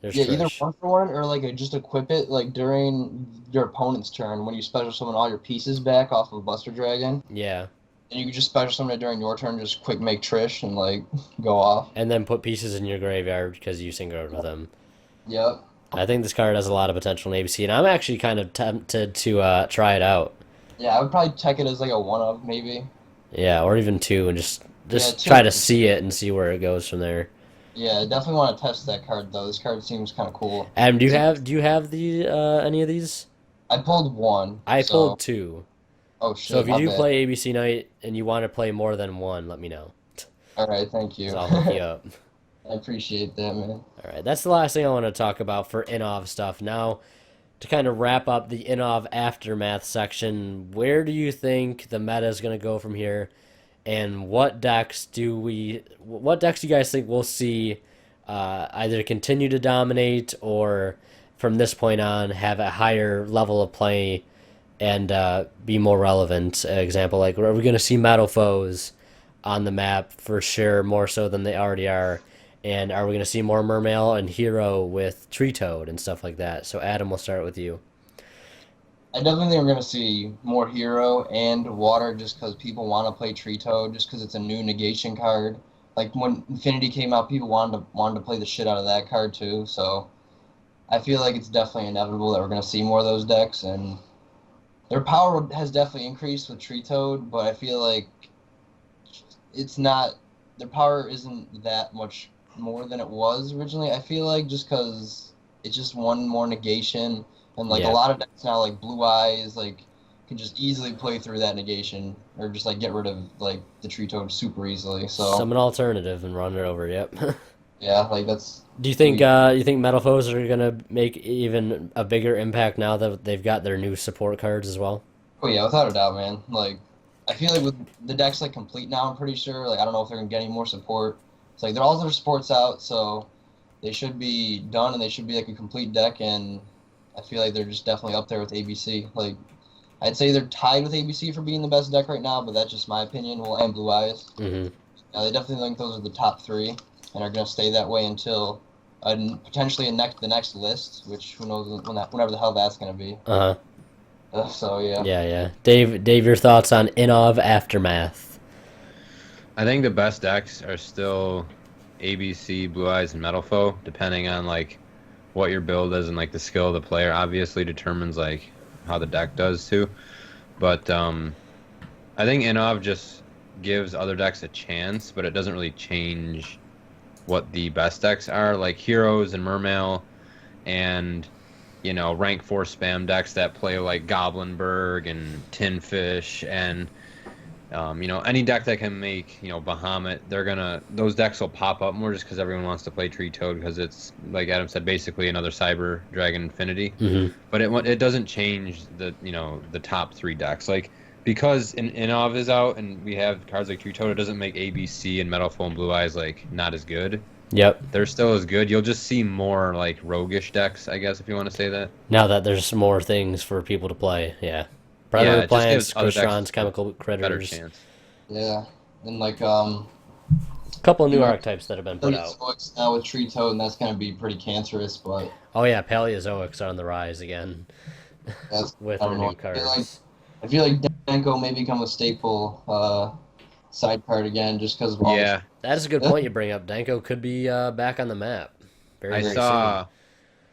there's yeah, either Trish. 1 for 1 or like just equip it like during your opponent's turn when you special summon all your pieces back off of Buster Dragon, Yeah, and you can just special summon it during your turn. Just quick make Trish and like go off. and then put pieces in your graveyard because you synchroed with them. Yep. I think this card has a lot of potential in ABC, and I'm actually kind of tempted to try it out. Yeah, I would probably check it as like a 1 of maybe. Yeah, or even 2, and just Yeah, 2. try to see it and see where it goes from there. Yeah, definitely want to test that card though. This card seems kind of cool. Adam, do you have the any of these? I pulled 1. I so... pulled 2. Oh shit. So if you my do bad. play ABC Night and you want to play more than 1, let me know. All right, thank you. So I'll hook you up. I appreciate that, man. All right, that's the last thing I want to talk about for INOV stuff. Now, to kind of wrap up the INOV Aftermath section, where do you think the meta is going to go from here? And what decks do you guys think we'll see either continue to dominate or from this point on have a higher level of play and be more relevant? Example, like are we going to see Metalfoes on the map for sure, more so than they already are? And are we going to see more Mermail and Hero with Tree Toad and stuff like that? So Adam, we'll start with you. I definitely think we're gonna see more Hero and Water just because people want to play Tree Toad, just because it's a new negation card. Like when Infinity came out, people wanted to play the shit out of that card too. So I feel like it's definitely inevitable that we're gonna see more of those decks, and their power has definitely increased with Tree Toad, but I feel like it's not their power isn't that much more than it was originally. I feel like just because it's just one more negation, and like Yeah. a lot of decks now, like Blue Eyes, like can just easily play through that negation or just like get rid of like the Tree Toad super easily. So Summon alternative and run it over. Yep. yeah, like that's Do you think Metalfoes are gonna make even a bigger impact now that they've got their new support cards as well? oh yeah, without a doubt, man. Like I feel like with the deck's like complete now, I'm pretty sure. Like I don't know if they're gonna get any more support. It's like they're all their supports out, so they should be done and they should be like a complete deck, and I feel like they're just definitely up there with ABC. Like I'd say they're tied with ABC for being the best deck right now, but that's just my opinion. Well, and Blue Eyes. Mm-hmm. They definitely think those are the top 3 and are gonna stay that way until potentially the next list, which who knows whenever the hell that's gonna be. Uh-huh. So yeah. Yeah. Dave, your thoughts on INOV Aftermath? I think the best decks are still ABC, Blue Eyes, and Metalfoe, depending on like what your build is and like the skill of the player. Obviously determines like how the deck does too. But I think INOV just gives other decks a chance, but it doesn't really change what the best decks are. Like Heroes and Mermail and rank 4 spam decks that play like Goblinberg and Tinfish and any deck that can make Bahamut, those decks will pop up more just because everyone wants to play Tree Toad because it's like Adam said, basically another Cyber Dragon Infinity. Mm-hmm. But it doesn't change the top 3 decks, like because INOV is out and we have cards like Tree Toad. It doesn't make ABC and Metalfoe and Blue Eyes like not as good. Yep. They're still as good. You'll just see more like roguish decks, I guess, if you want to say that. Now that there's more things for people to play, yeah. Predator it just plants, gives other decks Crystrons, chemical better critters. chance. Yeah. And like A couple of new You know, archetypes that have been put out. Paleozoics now with Tree Toad, and that's gonna be pretty cancerous, but Oh yeah, Paleozoics are on the rise again that's with I their don't know. new cards. I feel like Denko may become a staple side card again just because of all Yeah, That is a good point you bring up. Danko could be back on the map. very, I very saw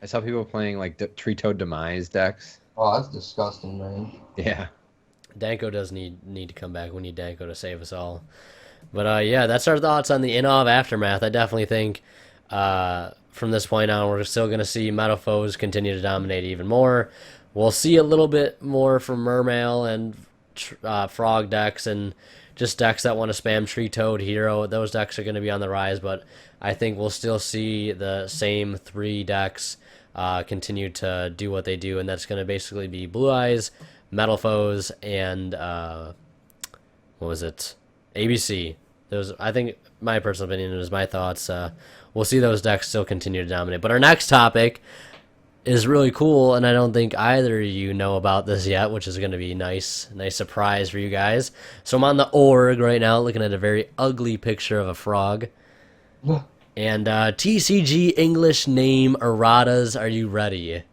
I saw people playing like Tree Toad Demise decks. Oh, that's disgusting, man. Yeah. soon. Danko does need to come back. We need Danko to save us all. But yeah, that's our thoughts on the INOV Aftermath. I definitely think from this point on, we're still going to see Metalfoes continue to dominate even more. We'll see a little bit more from Mermail and Frog decks and just decks that want to spam Tree Toad Hero. Those decks are going to be on the rise, but I think we'll still see the same three decks continue to do what they do, and that's going to basically be Blue Eyes, Metalfoes, and what was it? ABC. Those, I think, my personal opinion is my thoughts. We'll see those decks still continue to dominate. But our next topic is really cool, and I don't think either of you know about this yet, which is going to be nice surprise for you guys. So I'm on the org right now, looking at a very ugly picture of a frog. And TCG English Name Erratas. Are you ready?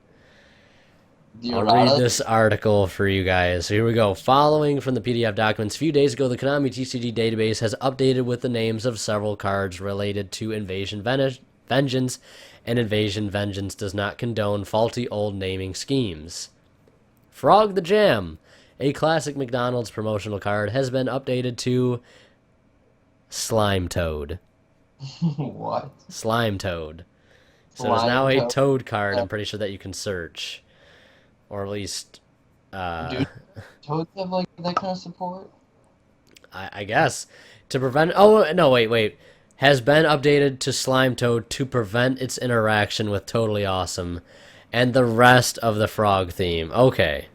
The I'll errata? read this article for you guys. So here we go. Following from the PDF documents, a few days ago, the Konami TCG database has updated with the names of several cards related to Invasion Vengeance, and Invasion Vengeance does not condone faulty old naming schemes. Frog the Jam, a classic McDonald's promotional card, has been updated to Slime Toad. What? Slime Toad. So there's now a Slime Toad? Toad card, I'm pretty sure, that you can search. Or at least, Dude, Toads have like that kind of support? I guess. To prevent... Oh, no, wait. Has been updated to Slime Toad to prevent its interaction with Totally Awesome and the rest of the frog theme. Okay.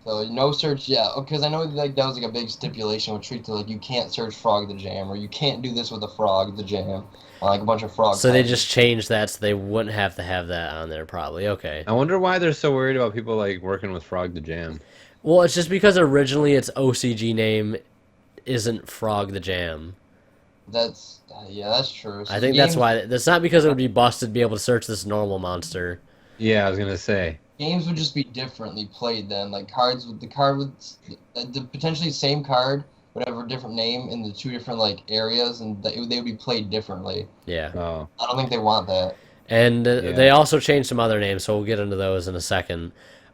So no search, yeah, because I know like that was like a big stipulation with Treat to like you can't search Frog the Jam or you can't do this with a Frog the Jam, like a bunch of frogs. So they just changed that so they wouldn't have to have that on there, probably. Okay. I wonder why they're so worried about people like working with Frog the Jam. Well, it's just because originally its OCG name isn't Frog the Jam. That's yeah, that's true. So I think that's why. That's not because it would be busted to be able to search this normal monster. Yeah, I was gonna say. games would just be differently played then. Like cards with the card with the potentially same card would have a different name in the two different like areas, and they would be played differently. Yeah. Oh. I don't think they want that. And Yeah. they also changed some other names, so we'll get into those in a second.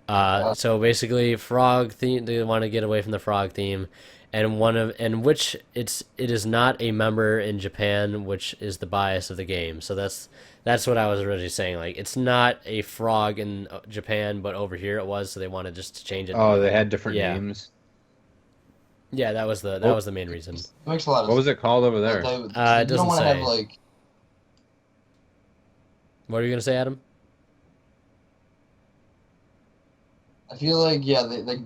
So basically, frog theme. They want to get away from the frog theme, and which it is not a member in Japan, which is the bias of the game. So that's what I was originally saying. Like, it's not a frog in Japan, but over here it was. So they wanted just to change it. Oh, they had different Yeah. names. Yeah, that was the main reason. It makes a lot of What was it called over sense. there? You It don't doesn't want to say. have like What are you gonna say, Adam? I feel like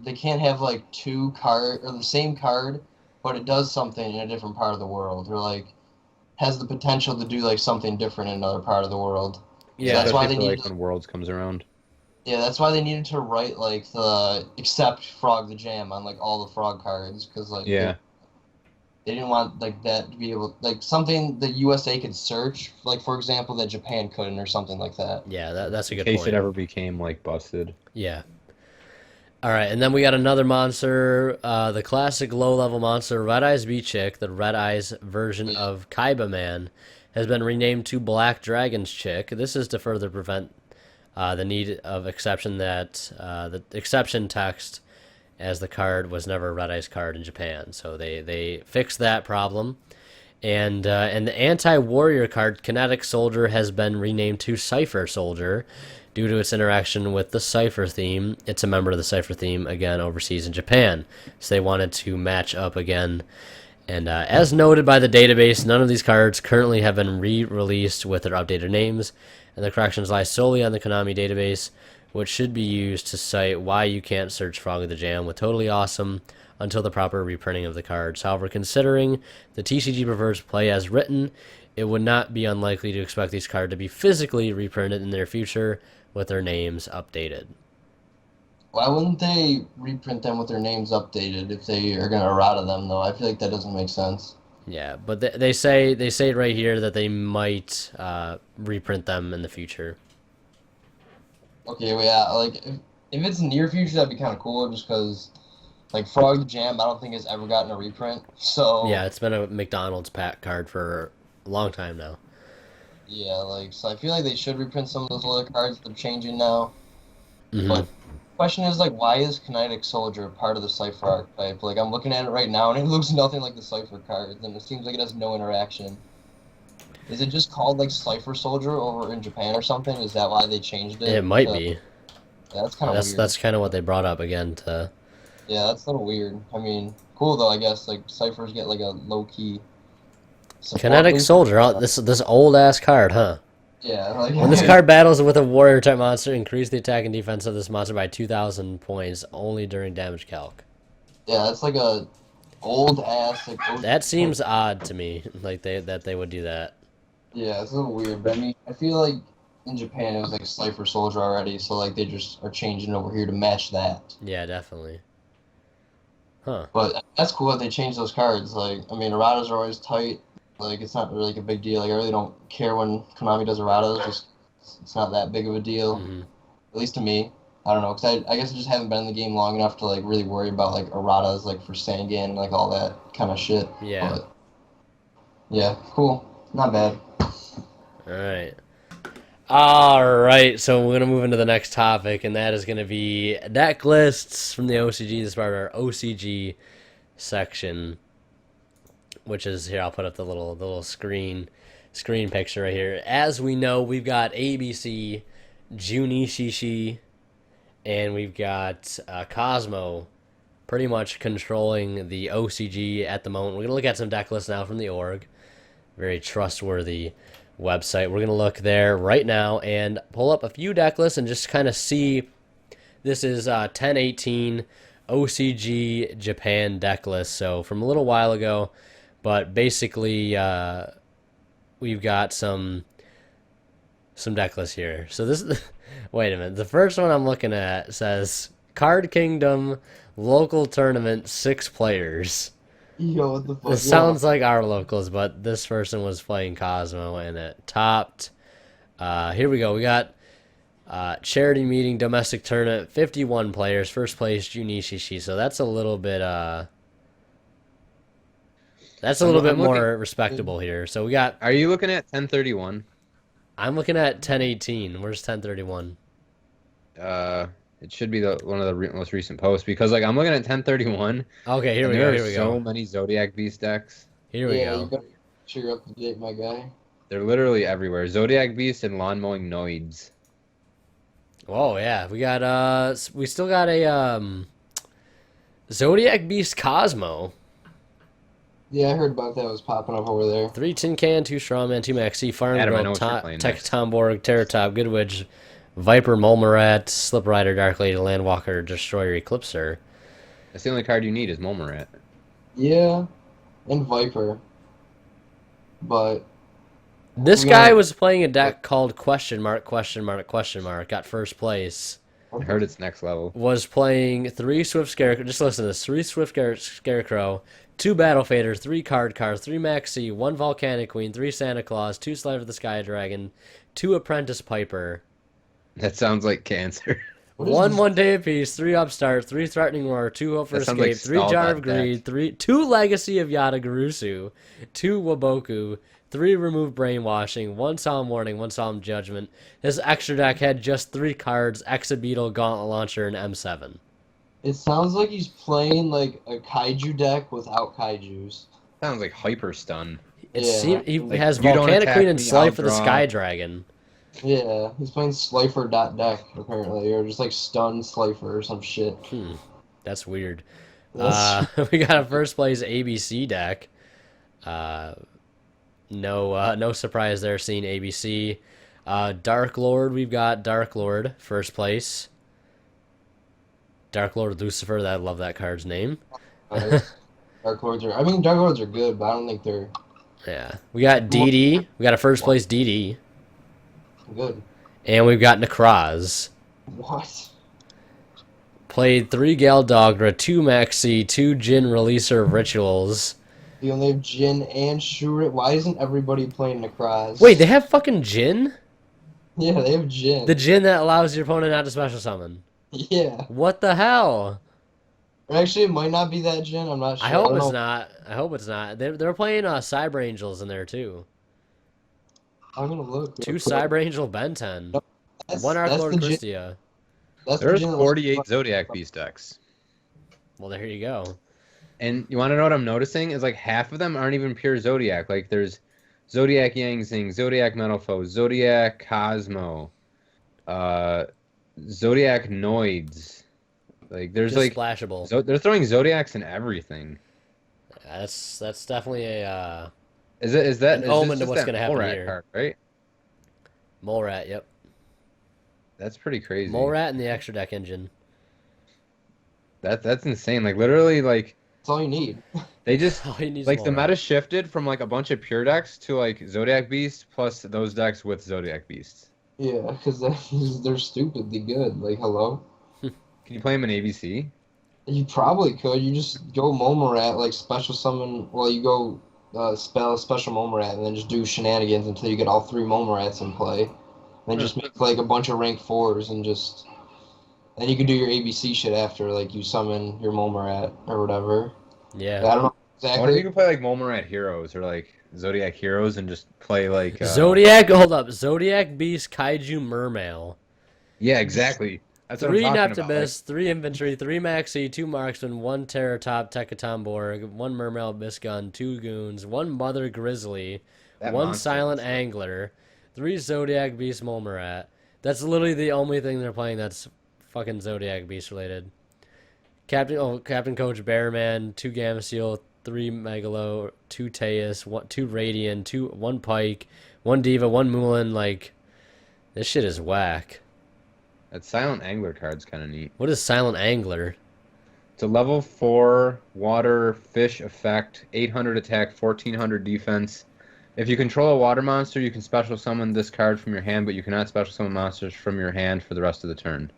they can't have like two card or the same card, but it does something in a different part of the world, or like has the potential to do like something different in another part of the world. Yeah, that's why Especially they for, need like when Worlds comes around. Yeah, that's why they needed to write like the except Frog the Jam on like all the frog cards, because like Yeah. they didn't want like that to be able like something the USA could search, like for example that Japan couldn't or something like that. Yeah, that's a In good case point. it ever became like busted. Yeah. All right, and then we got another monster, the classic low-level monster, Red Eyes Chick. The Red Eyes version of Kaiba Man has been renamed to Black Dragon's Chick. This is to further prevent the need of exception that the exception text as the card was never a Red Eyes card in Japan. So they fixed that problem. And the anti-warrior card, Kinetic Soldier, has been renamed to Cypher Soldier due to its interaction with the Cypher theme. It's a member of the Cypher theme, again, overseas in Japan. So they wanted to match up again. And as noted by the database, none of these cards currently have been re-released with their updated names, and the corrections lie solely on the Konami database, which should be used to cite why you can't search Frog of the Jam with Totally Awesome until the proper reprinting of the cards. However, considering the TCG prefers play as written, it would not be unlikely to expect these cards to be physically reprinted in the near future with their names updated. Why wouldn't they reprint them with their names updated if they are gonna errata them though? I feel like that doesn't make sense. Yeah, but they say it right here that they might reprint them in the future. Okay, well, yeah, like if it's near future, that'd be kind of cool, just because like Frog the Jam, I don't think has ever gotten a reprint. So Yeah, it's been a McDonald's pack card for a long time now. Yeah, like, so I feel like they should reprint some of those other cards they're changing now. Hmm. But question is, like, why is Kinetic Soldier part of the Cypher archetype? Like, I'm looking at it right now, and it looks nothing like the Cypher cards, and it seems like it has no interaction. Is it just called, like, Cypher Soldier over in Japan or something? Is that why they changed it? It might To... be. Yeah, that's kind of weird. That's kind of what they brought up again to. Yeah, that's a little weird. I mean, cool, though, I guess. Like, Cyphers get, like, a low-key support Kinetic boost. Soldier. Oh, this old ass card, huh? Yeah, like... When this card battles with a warrior type monster, increase the attack and defense of this monster by 2,000 points only during damage calc. Yeah, that's like a old-ass, like... That seems odd to me, like they would do that. Yeah, it's a little weird, but I mean, I feel like in Japan it was like Cypher Soldier already, so like they just are changing over here to match that. Yeah, definitely. Huh. But that's cool that they changed those cards. Like, I mean, erratas are always tight. Like, it's not really like a big deal. Like, I really don't care when Konami does erratas. Just it's not that big of a deal, Hmm. at least to me. I don't know, because I guess I just haven't been in the game long enough to like really worry about like erratas, like for Sangan and like all that kind of shit. Yeah. But yeah, cool, not bad. All right, so we're gonna move into the next topic, and that is gonna be deck lists from the OCG. This is part of our OCG section, which is here. I'll put up the little screen picture right here. As we know, we've got ABC, Junishishi, and we've got Cosmo, pretty much controlling the OCG at the moment. We're gonna look at some deck lists now from the org. Very trustworthy website. We're going to look there right now and pull up a few deck lists and just kind of see. This is 1018 OCG Japan deck list. So from a little while ago, but basically we've got some deck lists here. So this is, wait a minute. The first one I'm looking at says Card Kingdom local tournament 6 players. Yo, what the fuck? This sounds like our locals, but this person was playing Cosmo and it topped. Here we go. We got charity meeting, domestic tournament, 51 players. First place, Junishishi. So that's a little bit more respectable here. So we got. Are you looking at 1031? I'm looking at 1018. Where's 1031? It should be one of the most recent posts because like I'm looking at 1031. Okay, here we there go. are Here we so go. many Zodiac Beast decks. Here we You go. better make sure you're up to date, my guy. They're literally everywhere. Zodiac Beast and lawn mowing noids. Oh yeah, we got we still got a Zodiac Beast Cosmo. Yeah, I heard about that. It was popping up over there. 3 Tin Can, 2 Strawman, 2 Maxi, Farm Adam, I know Girl, what you're playing Tech next. Tomborg, Terratop, Goodwidge, Viper, Molmarat, Slip Rider, Dark Lady, Landwalker, Destroyer, Eclipser. That's the only card you need is Molmarat. Yeah, and Viper. But This Yeah. guy was playing a deck called question mark, got first place. I heard it's next level. Was playing 3 Swift Scarecrow, just listen to this, 3 Swift Scarecrow, 2 Battle Faders, 3 Card Cards, 3 Maxi, 1 Volcanic Queen, 3 Santa Claus, 2 Slave of the Sky Dragon, 2 Apprentice Piper, That sounds like cancer. what is 1 this? 1 Day of Peace, 3 Upstart, 3 Threatening Roar, 2 Hope for That sounds Escape, like 3 stalled Jar out of Greed, 2 Legacy of Yatagarasu, 2 Waboku, 3 Remove Brainwashing, 1 Solemn Warning, 1 Solemn Judgment. His extra deck had just 3 cards, Exabeetle, Gauntlet Launcher, and M7. It sounds like he's playing like a kaiju deck without kaijus. Sounds like hyper stun. He Like, has you don't Volcanic attack Queen and me, Slife I'll for the draw. Sky Dragon. Yeah, he's playing Slifer deck apparently, or just like stun Slifer or some shit. That's weird. That's- We got a first place ABC deck. No surprise there seeing ABC. Dark Lord, we've got Dark Lord, first place. Dark Lord Lucifer, I love that card's name. Dark Lords are. I mean, Dark Lords are good, but I don't think they're Yeah. We got DD. We got a first place DD. good. And we've got Necroz. What? Played 3 Galdogra, 2 Maxi, 2 Jin Releaser of Rituals. You only have Jin and Shurit. Why isn't everybody playing Necroz? Wait, they have fucking Jin? Yeah, they have Jin. The Jin that allows your opponent not to special summon. Yeah. What the hell? Actually, it might not be that Jin. I'm not sure. I hope don't it's know. not. I hope it's not. They're playing Cyber Angels in there too. I'm gonna look. Two Real quick. Cyber Angel Ben 10. Nope. That's, One Arc that's Lord the gen- Christia. That's the There's gen that 48 looks- Zodiac Beast decks. Well, there you go. And you want to know what I'm noticing? Is like half of them aren't even pure Zodiac. Like there's Zodiac Yangzing, Zodiac Metalfoe, Zodiac Cosmo, Zodiac Noids. Like there's Just like splashable. they're throwing Zodiacs in everything. That's definitely a Is that An is omen this to just what's that gonna happen Mole Rat here. card, right? Mole Rat. Yep. That's pretty crazy. Mole Rat and the extra deck engine. That's insane. Like literally, like That's all you need. they just All he needs like is the Mole Rat. meta shifted from like a bunch of pure decks to like Zodiac Beast plus those decks with Zodiac Beasts. Yeah, because they're stupidly good. Like, hello. Can you play them in ABC? You probably could. You just go Momorat, like special summon. Well, you go spell special Momorat, and then just do shenanigans until you get all 3 Momorats in play. Then just make like a bunch of rank 4s and just. Then you can do your ABC shit after, like you summon your Momorat or whatever. Yeah. I don't know I wonder if you exactly. can play like Momorat Heroes or like Zodiac Heroes and just play like Zodiac. Hold up. Zodiac Beast Kaiju Mermail. Yeah, exactly. That's what 3 I'm talking Neptibus, 3 Infantry, 3 Maxi, 2 Marksman, 1 Terratop Tekatomborg, 1 Mermail Bisgun, 2 Goons, 1 Mother Grizzly, That 1 monster Silent is- Angler, 3 Zodiac Beast Molerat. That's literally the only thing they're playing that's fucking Zodiac Beast related. Captain Coach Bearman, 2 Gameciel, 3 Megalo, 2 Teus, 2 Radiant, 1 Pike, 1 Diva, 1 Moulin. Like, this shit is whack. That Silent Angler card's kind of neat. What is Silent Angler? It's a level 4 water fish effect, 800 attack, 1400 defense. If you control a water monster, you can special summon this card from your hand, but you cannot special summon monsters from your hand for the rest of the turn.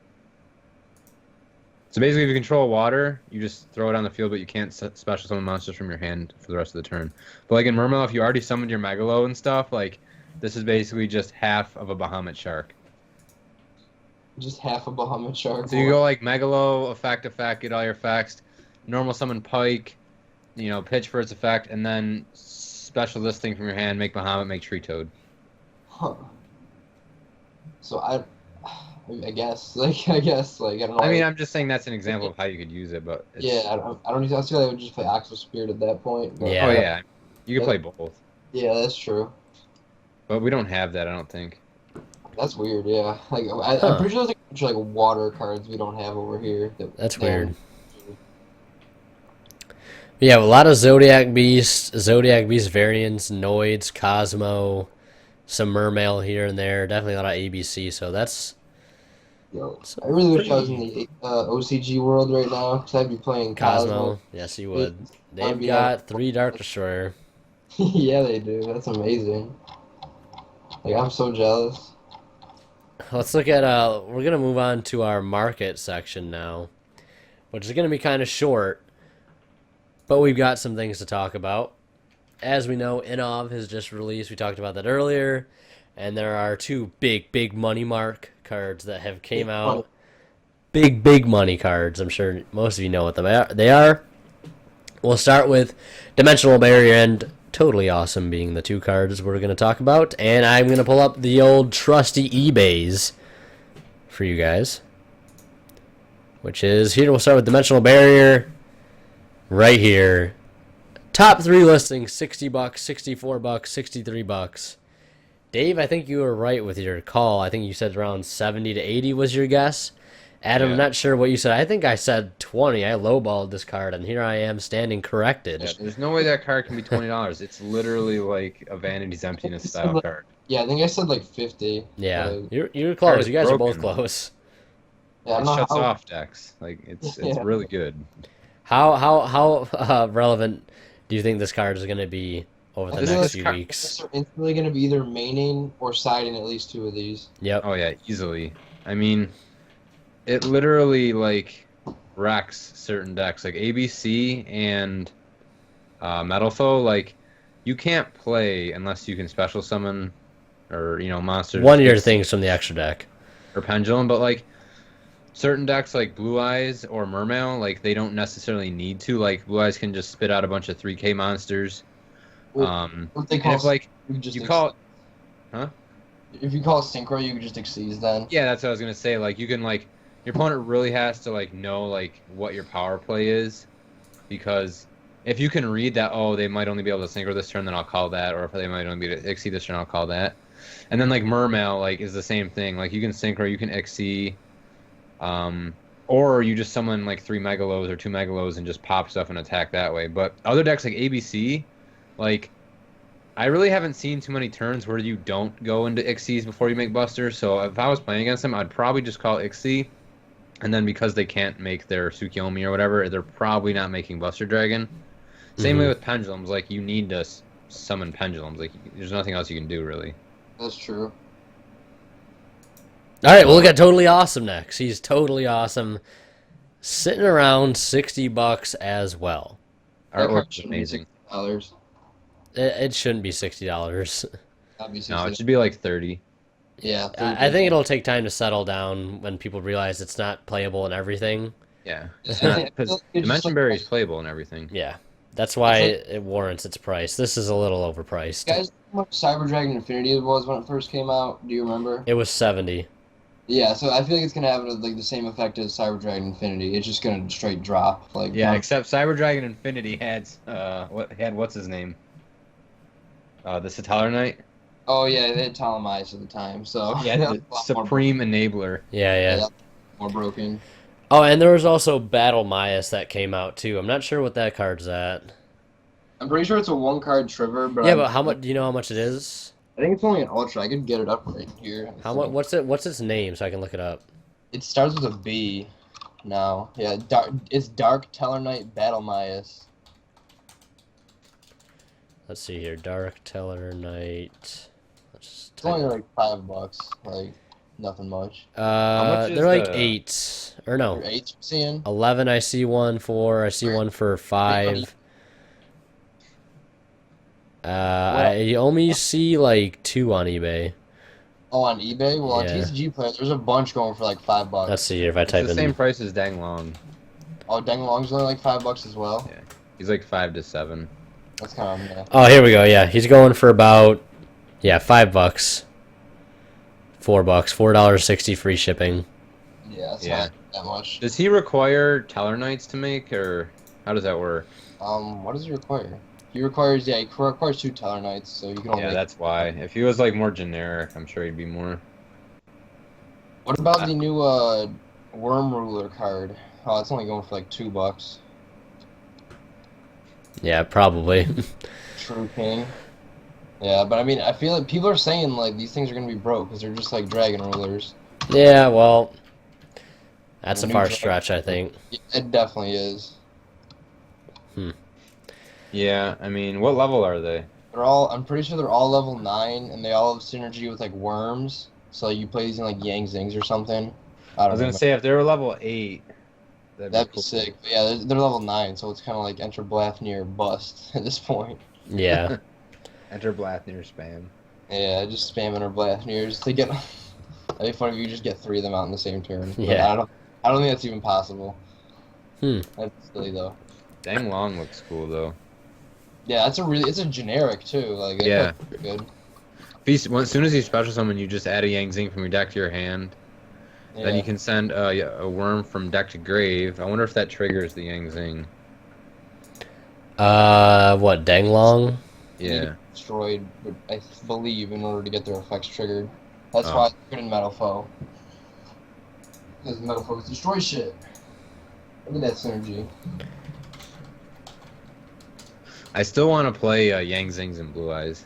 So basically, if you control water, you just throw it on the field, but you can't special summon monsters from your hand for the rest of the turn. But like in Mermail, if you already summoned your Megalo and stuff, like this is basically just half of a Bahamut Shark. Just half a Bahamut Shark. So you go like Megalo, effect, get all your effects, normal summon Pike, pitch for its effect, and then special this thing from your hand, make Bahamut, make Tree Toad. Huh. So I guess like I don't know. I mean, I'm just saying that's an example of how you could use it, but it's... Yeah, I don't. I feel like I would just play Oxo Spirit at that point. But Yeah. Oh yeah, you can play both, Yeah, that's true. but we don't have that, I don't think. That's weird. Yeah, like Huh. I'm pretty sure there's a bunch of, like water cards we don't have over here. That's weird. Yeah, a lot of Zodiac Beast variants, Noids, Cosmo, some Mermail here and there. Definitely a lot of ABC. So that's Yo, I really wish I was in the OCG world right now because I'd be playing Cosmo. Cosmo. Yes, you would. They've I'd be got 3 Dark Destroyer. Yeah, they do. That's amazing. Like I'm so jealous. Let's look at we're gonna move on to our market section now, which is gonna be kind of short, but we've got some things to talk about. As we know, INOV has just released. We talked about that earlier, and there are 2 big money mark cards that have came out. Big money cards. I'm sure most of you know what they are. We'll start with Dimensional Barrier and Totally Awesome being the 2 cards we're going to talk about. And I'm going to pull up the old trusty eBays for you guys. Which is, here we'll start with Dimensional Barrier. Right here. Top 3 listings, $60, $64, $63. Dave, I think you were right with your call. I think you said around 70 to 80 was your guess. Adam, Yeah. I'm not sure what you said. I think I said 20. I lowballed this card, and here I am standing corrected. Yeah, there's no way that card can be $20. It's literally like a Vanity's Emptiness style card. Yeah, I think I said like 50. Yeah, Like, you're Card close. is You guys are both broken. close. yeah, I It don't know shuts how, off decks. Like it's Yeah. really good. How relevant do you think this card is going to be over the I think next this few card- weeks? They're instantly going to be either maining or siding at least 2 of these. Yep. Oh yeah, easily. I mean, it literally like wrecks certain decks like ABC and Metalfoe. Like you can't play unless you can special summon or monsters. One of your things from the extra deck. Or Pendulum, but like certain decks like Blue Eyes or Mermail, like they don't necessarily need to. Like Blue Eyes can just spit out a bunch of 3K monsters. What they And call if like just you call Huh? If you call it synchro, you can just exceed then. Yeah, that's what I was gonna say. Like you can like your opponent really has to like know like what your power play is, because if you can read that, oh, they might only be able to synchro this turn, then I'll call that, or if they might only be able to exceed this turn, I'll call that. And then like Mermail like is the same thing. Like you can synchro, you can exceed, or you just summon like 3 Megalos or 2 Megalos and just pop stuff and attack that way. But other decks like ABC, like I really haven't seen too many turns where you don't go into Ixies before you make Busters. So if I was playing against them, I'd probably just call Ixie. And then because they can't make their Tsukiyomi or whatever, they're probably not making Buster Dragon. Same way with Pendulums. Like, you need to summon Pendulums. Like, there's nothing else you can do, really. That's true. All right, we'll look at Totally Awesome next. He's Totally Awesome, sitting around $60 as well. Artwork's amazing. $60. It shouldn't be $60. That'd be $60. No, it should be like 30. Yeah. I think it'll take time to settle down when people realize it's not playable and everything. Yeah. It's not, because Dimension Berry is playable and everything. Yeah, that's why it warrants its price. This is a little overpriced. Guys, how much Cyber Dragon Infinity was when it first came out? Do you remember? It was 70. Yeah, so I feel like it's gonna have like the same effect as Cyber Dragon Infinity. It's just gonna straight drop. Like Yeah, except Cyber Dragon Infinity had what's his name? The Satellar Knight. Oh yeah, they had Ptolemy's at the time, so Yeah, the Supreme Enabler. Yeah. More broken. Oh, and there was also Battle Myas that came out too. I'm not sure what that card's at. I'm pretty sure it's a 1-card Trigger, but Yeah, but how much? Do you know how much it is? I think it's only an Ultra. I could get it up right here. How much? What's its name so I can look it up? It starts with a B. Now, yeah, it's Dark Teller Knight Battle Myas. Let's see here. Dark Teller Knight. Let's It's only like $5. Like nothing much. much is they're like the- 8 or no, Your 8 seeing? 11. I see one for. I see one for 5. I only see like 2 on eBay. Oh, on eBay? Well, Yeah. on TCG Player, there's a bunch going for like $5. Let's see here if I It's type the in. same price as Dang Long. Oh, Dang Long's only like $5 as well. Yeah. He's like 5 to 7. That's kind of Oh, here we go. Yeah, he's going for about $5. $4, $4.60 free shipping. yeah, it's Yeah. not that much. Does he require Teller Knights to make, or how does that work? What does he require? He requires 2 Teller Knights, so you can only Yeah, make. that's why. If he was like more generic, I'm sure he'd be more. What about the new Worm Ruler card? Oh, it's only going for like $2. Yeah, probably. True King. Yeah, but I mean, I feel like people are saying like these things are gonna be broke because they're just like Dragon Rulers. Yeah, well, that's a New far Dragon- stretch, I think. It definitely is. Yeah, I mean, what level are they? I'm pretty sure they're all level 9, and they all have synergy with like worms. So you play these in like Yang Zings or something. I I don't was know. gonna say if they were level 8, That'd be sick. But yeah, they're level 9, so it's kind of like Enter Blafnir bust at this point. Yeah. Enter Blathnir spam. Yeah, just spam Enter Blafnirs to get. That'd be funny if you just get 3 of them out in the same turn. But Yeah. I don't think that's even possible. Hmm. That's silly though. Dang Long looks cool though. Yeah, it's a generic too. Like Yeah. pretty good. As soon as you special summon, you just add a Yang Zing from your deck to your hand. Yeah. Then you can send a worm from deck to grave. I wonder if that triggers the Yang Zing. What, Danglong? Yeah. Destroyed, but I believe in order to get their effects triggered. That's Oh. why I put in Metalfoe. Because Metalfoes destroy shit. Look at that synergy. I still want to play Yang Zings and Blue Eyes.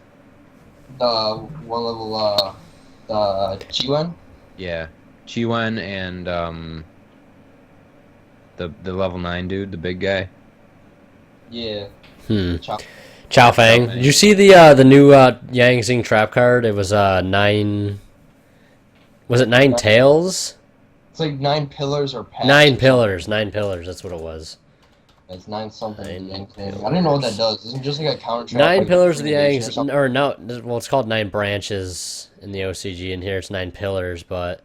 One level Chiwen. Yeah. Chiwen and the level 9 dude, the big guy. Yeah. Chao Fang. Chao Fang. Did you see the new Yang Xing trap card? It was 9. Was it 9 tails? It's like 9 pillars or paths. 9 pillars. 9 pillars. That's what it was. It's 9 something. 9 Yang thing. I pillars. don't even know what that does. Isn't it just like a counter trap? 9 like pillars of the Illumination Yang or something? or no, well, it's called 9 branches in the OCG, and here it's 9 pillars, but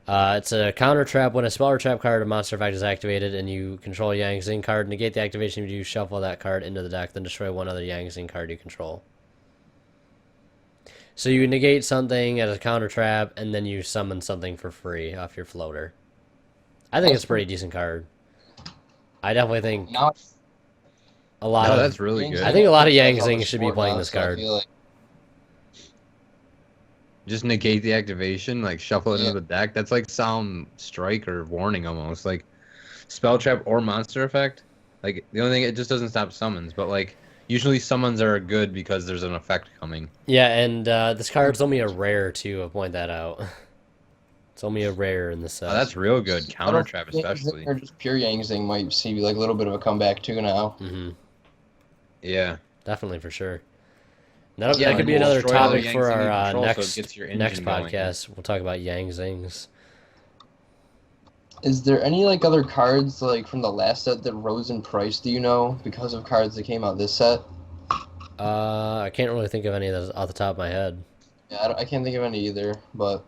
it's a counter trap. When a spell or trap card or monster effect is activated and you control a Yang Xing card, negate the activation, you shuffle that card into the deck, then destroy one other Yang Xing card you control. So you negate something as a counter trap, and then you summon something for free off your floater. I think it's a pretty decent card. I definitely think Now, a lot No, of. that's really Yang good. I think a lot of Zing Yang is like Zings should be sport playing now, this so I card. feel like, Just negate the activation, like shuffle it Yeah. into the deck. That's like sound strike or warning almost. Like spell trap or monster effect. Like the only thing, it just doesn't stop summons, but like usually summons are good because there's an effect coming. Yeah, and this card's only a rare too. I'll point that out. It's only a rare in the set. Oh, that's real good. I Counter don't trap think Yang especially. Zing or just pure Yang Zing might see like a little bit of a comeback too now. Mm-hmm. Yeah. Definitely for sure. That Yeah, could be you another destroy all the topic Yang for Zing you our control, so it gets your next engine going. podcast. We'll talk about Yang Zings. Is there any like other cards like from the last set that rose in price? Do you know because of cards that came out this set? I can't really think of any of those off the top of my head. Yeah, I can't think of any either. But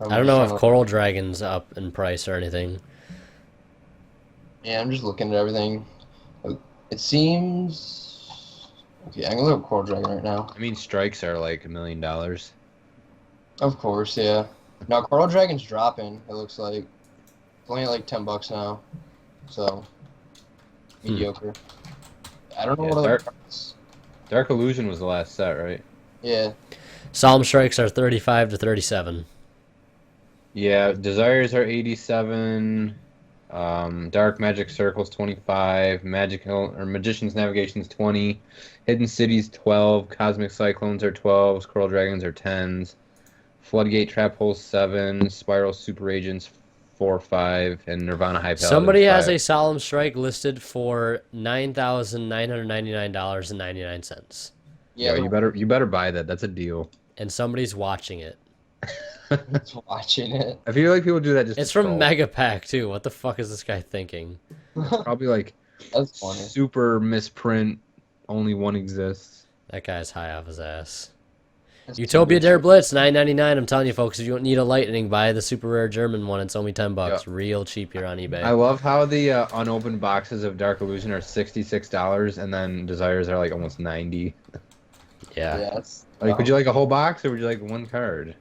I don't know if Coral Dragon's up in price or anything. Yeah, I'm just looking at everything. It seems. Okay, I'm gonna look at Coral Dragon right now. I mean, strikes are like $1 million. Of course, yeah. Now Coral Dragon's dropping. It looks like it's only like $10 now. So mediocre. I don't know Yeah, what other Dark- cards. Dark Illusion was the last set, right? Yeah. Solemn Strikes are 35 to 37. Yeah, Desires are 87. Dark Magic Circles 25. Magical or Magician's Navigation's 20. Hidden Cities 12. Cosmic Cyclones are 12s. Coral Dragons are 10s. Floodgate Trap Holes 7. Spiral Super Agents 4 5. And Nirvana High Paladins Somebody has 5. a Solemn Strike listed for $9,999.99. Yeah, you better buy that. That's a deal. And somebody's watching it. It's watching it. I feel like people do that just It's to from troll. Mega Pack too. What the fuck is this guy thinking? Probably like That's funny. super misprint. Only one exists. That guy's high off his ass. That's Utopia too Dare good. Blitz, $9.99. I'm telling you, folks, if you don't need a lightning, buy the super rare German one. It's only $10, real cheap here on eBay. I love how the unopened boxes of Dark Illusion are $66, and then Desires are like almost 90. Yeah. Yeah, it's, Like, would you like a whole box or would you like one card?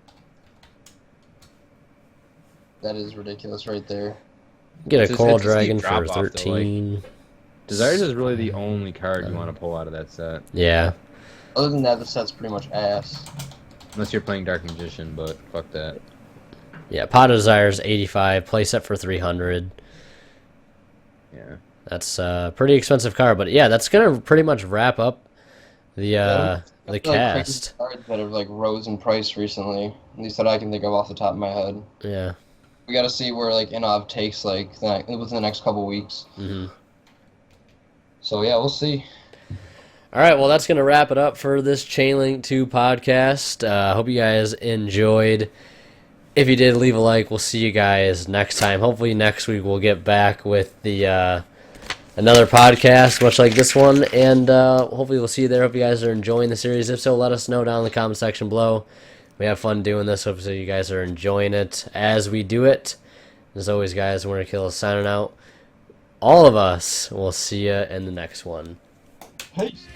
that is ridiculous right there. Get It's a just- Coral it's a steep Dragon for drop-off, though, like- 13. Desires is really the only card you want to pull out of that set, Yeah. Other than that, the set's pretty much ass. unless you're playing Dark Magician. But fuck that. Yeah, Pot of Desires, 85. Playset for 300. Yeah. That's a pretty expensive card. But yeah, that's going to pretty much wrap up the That's like crazy cast. cards that have like rose in price recently. At least that I can think of off the top of my head. Yeah. We got to see where like INOV takes like within the next couple weeks. Hmm. So yeah, we'll see. All right, well, that's going to wrap it up for this Chainlink 2 podcast. Hope you guys enjoyed. If you did, leave a like. We'll see you guys next time. Hopefully next week we'll get back with the another podcast, much like this one, and hopefully we'll see you there. Hope you guys are enjoying the series. If so, let us know down in the comment section below. We have fun doing this. Hopefully you guys are enjoying it as we do it. As always, guys, we're going to kill signing out. All of us will see you in the next one. Peace.